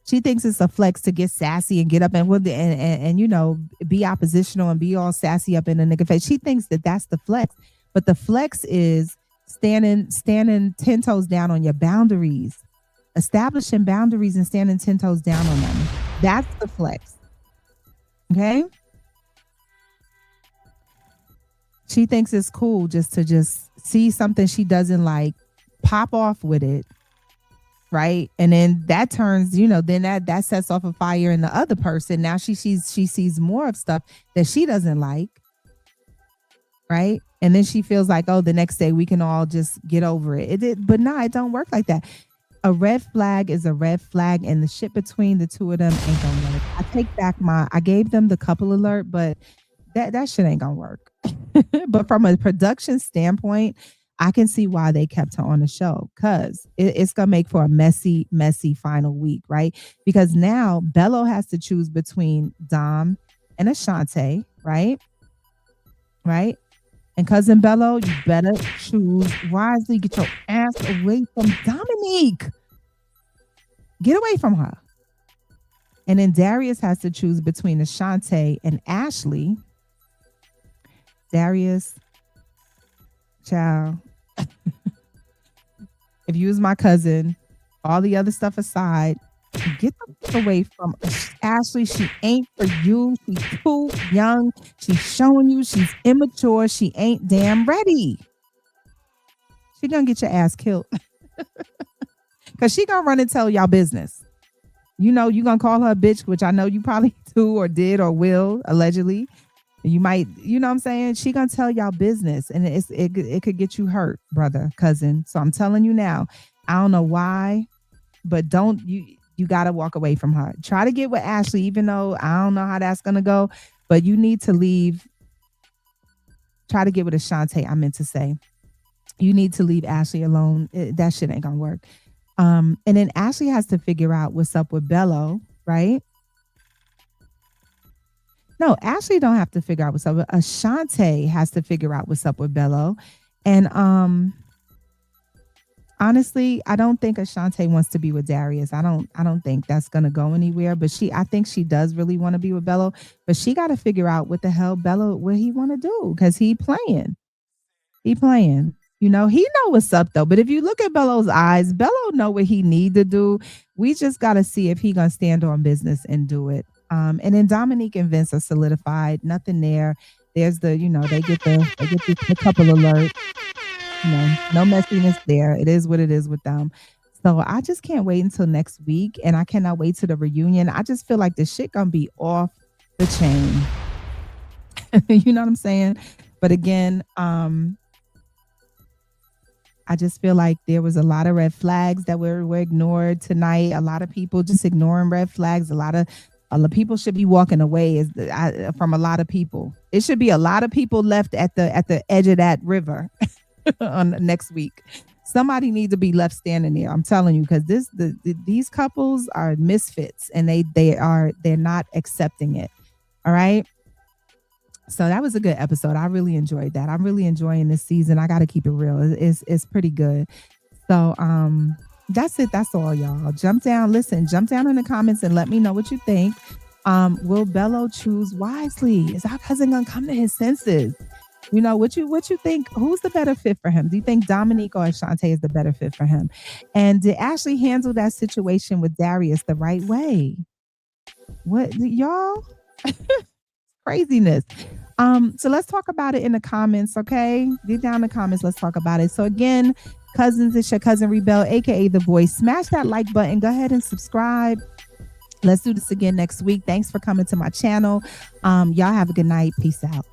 She thinks it's a flex to get sassy and get up and be oppositional and be all sassy up in a nigga face. She thinks that that's the flex, but the flex is standing 10 toes down on your boundaries, establishing boundaries and standing 10 toes down on them. That's the flex. Okay. She thinks it's cool just to see something she doesn't like, pop off with it. Right. And then that turns, then that sets off a fire in the other person. Now she sees more of stuff that she doesn't like. Right. And then she feels like, oh, the next day we can all just get over it. But no, it don't work like that. A red flag is a red flag, and the shit between the two of them ain't gonna work. I take back I gave them the couple alert, but that shit ain't gonna work. But from a production standpoint, I can see why they kept her on the show, because it's going to make for a messy, messy final week, right? Because now Bello has to choose between Dom and Ashante, right? Right? And cousin Bello, you better choose wisely. Get your ass away from Dominique. Get away from her. And then Darius has to choose between Ashante and Ashley. Darius, child. If you was my cousin, all the other stuff aside, get the fuck away from Ashley. She ain't for you. She's too young. She's showing you she's immature. She ain't damn ready. She gonna get your ass killed. Because she gonna run and tell y'all business. You gonna call her a bitch, which I know you probably do or did or will, allegedly. You might, what I'm saying? She gonna tell y'all business, and it could get you hurt, brother, cousin. So I'm telling you now, I don't know why, but you gotta walk away from her. Try to get with Ashley, even though I don't know how that's gonna go, but you need to leave. Try to get with Ashante, I meant to say. You need to leave Ashley alone. That shit ain't gonna work. And then Ashley has to figure out what's up with Bello, right? No, Ashley don't have to figure out what's up. Ashante has to figure out what's up with Bello. And honestly, I don't think Ashante wants to be with Darius. I don't think that's gonna go anywhere. But I think she does really want to be with Bello. But she got to figure out what the hell Bello, what he want to do, because he playing. He know what's up though. But if you look at Bello's eyes, Bello know what he need to do. We just got to see if he gonna stand on business and do it. And then Dominique and Vince are solidified. Nothing there. there's the, they get the couple alert. No messiness there. It is what it is with them. So I just can't wait until next week, and I cannot wait to the reunion. I just feel like this shit gonna be off the chain. You know what I'm saying? But again, I just feel like there was a lot of red flags that were ignored tonight. A lot of people just ignoring red flags. A lot of people should be walking away from a lot of people. It should be a lot of people left at the edge of that river on next week. Somebody needs to be left standing there. I'm telling you, because these couples are misfits, and they're not accepting it. All right. So that was a good episode. I really enjoyed that. I'm really enjoying this season. I got to keep it real. It's pretty good. So that's it. That's all, y'all. Jump down in the comments and let me know what you think. Will Bello choose wisely? Is our cousin gonna come to his senses? What you think? Who's the better fit for him? Do you think Dominique or Ashante is the better fit for him? And did Ashley handle that situation with Darius the right way? What, y'all? Craziness. So let's talk about it in the comments, okay? Get down in the comments. Let's talk about it. So again, cousins, it's your cousin Reebell, aka the boy. Smash that like button. Go ahead and subscribe. Let's do this again next week. Thanks for coming to my channel. Y'all have a good night. Peace out.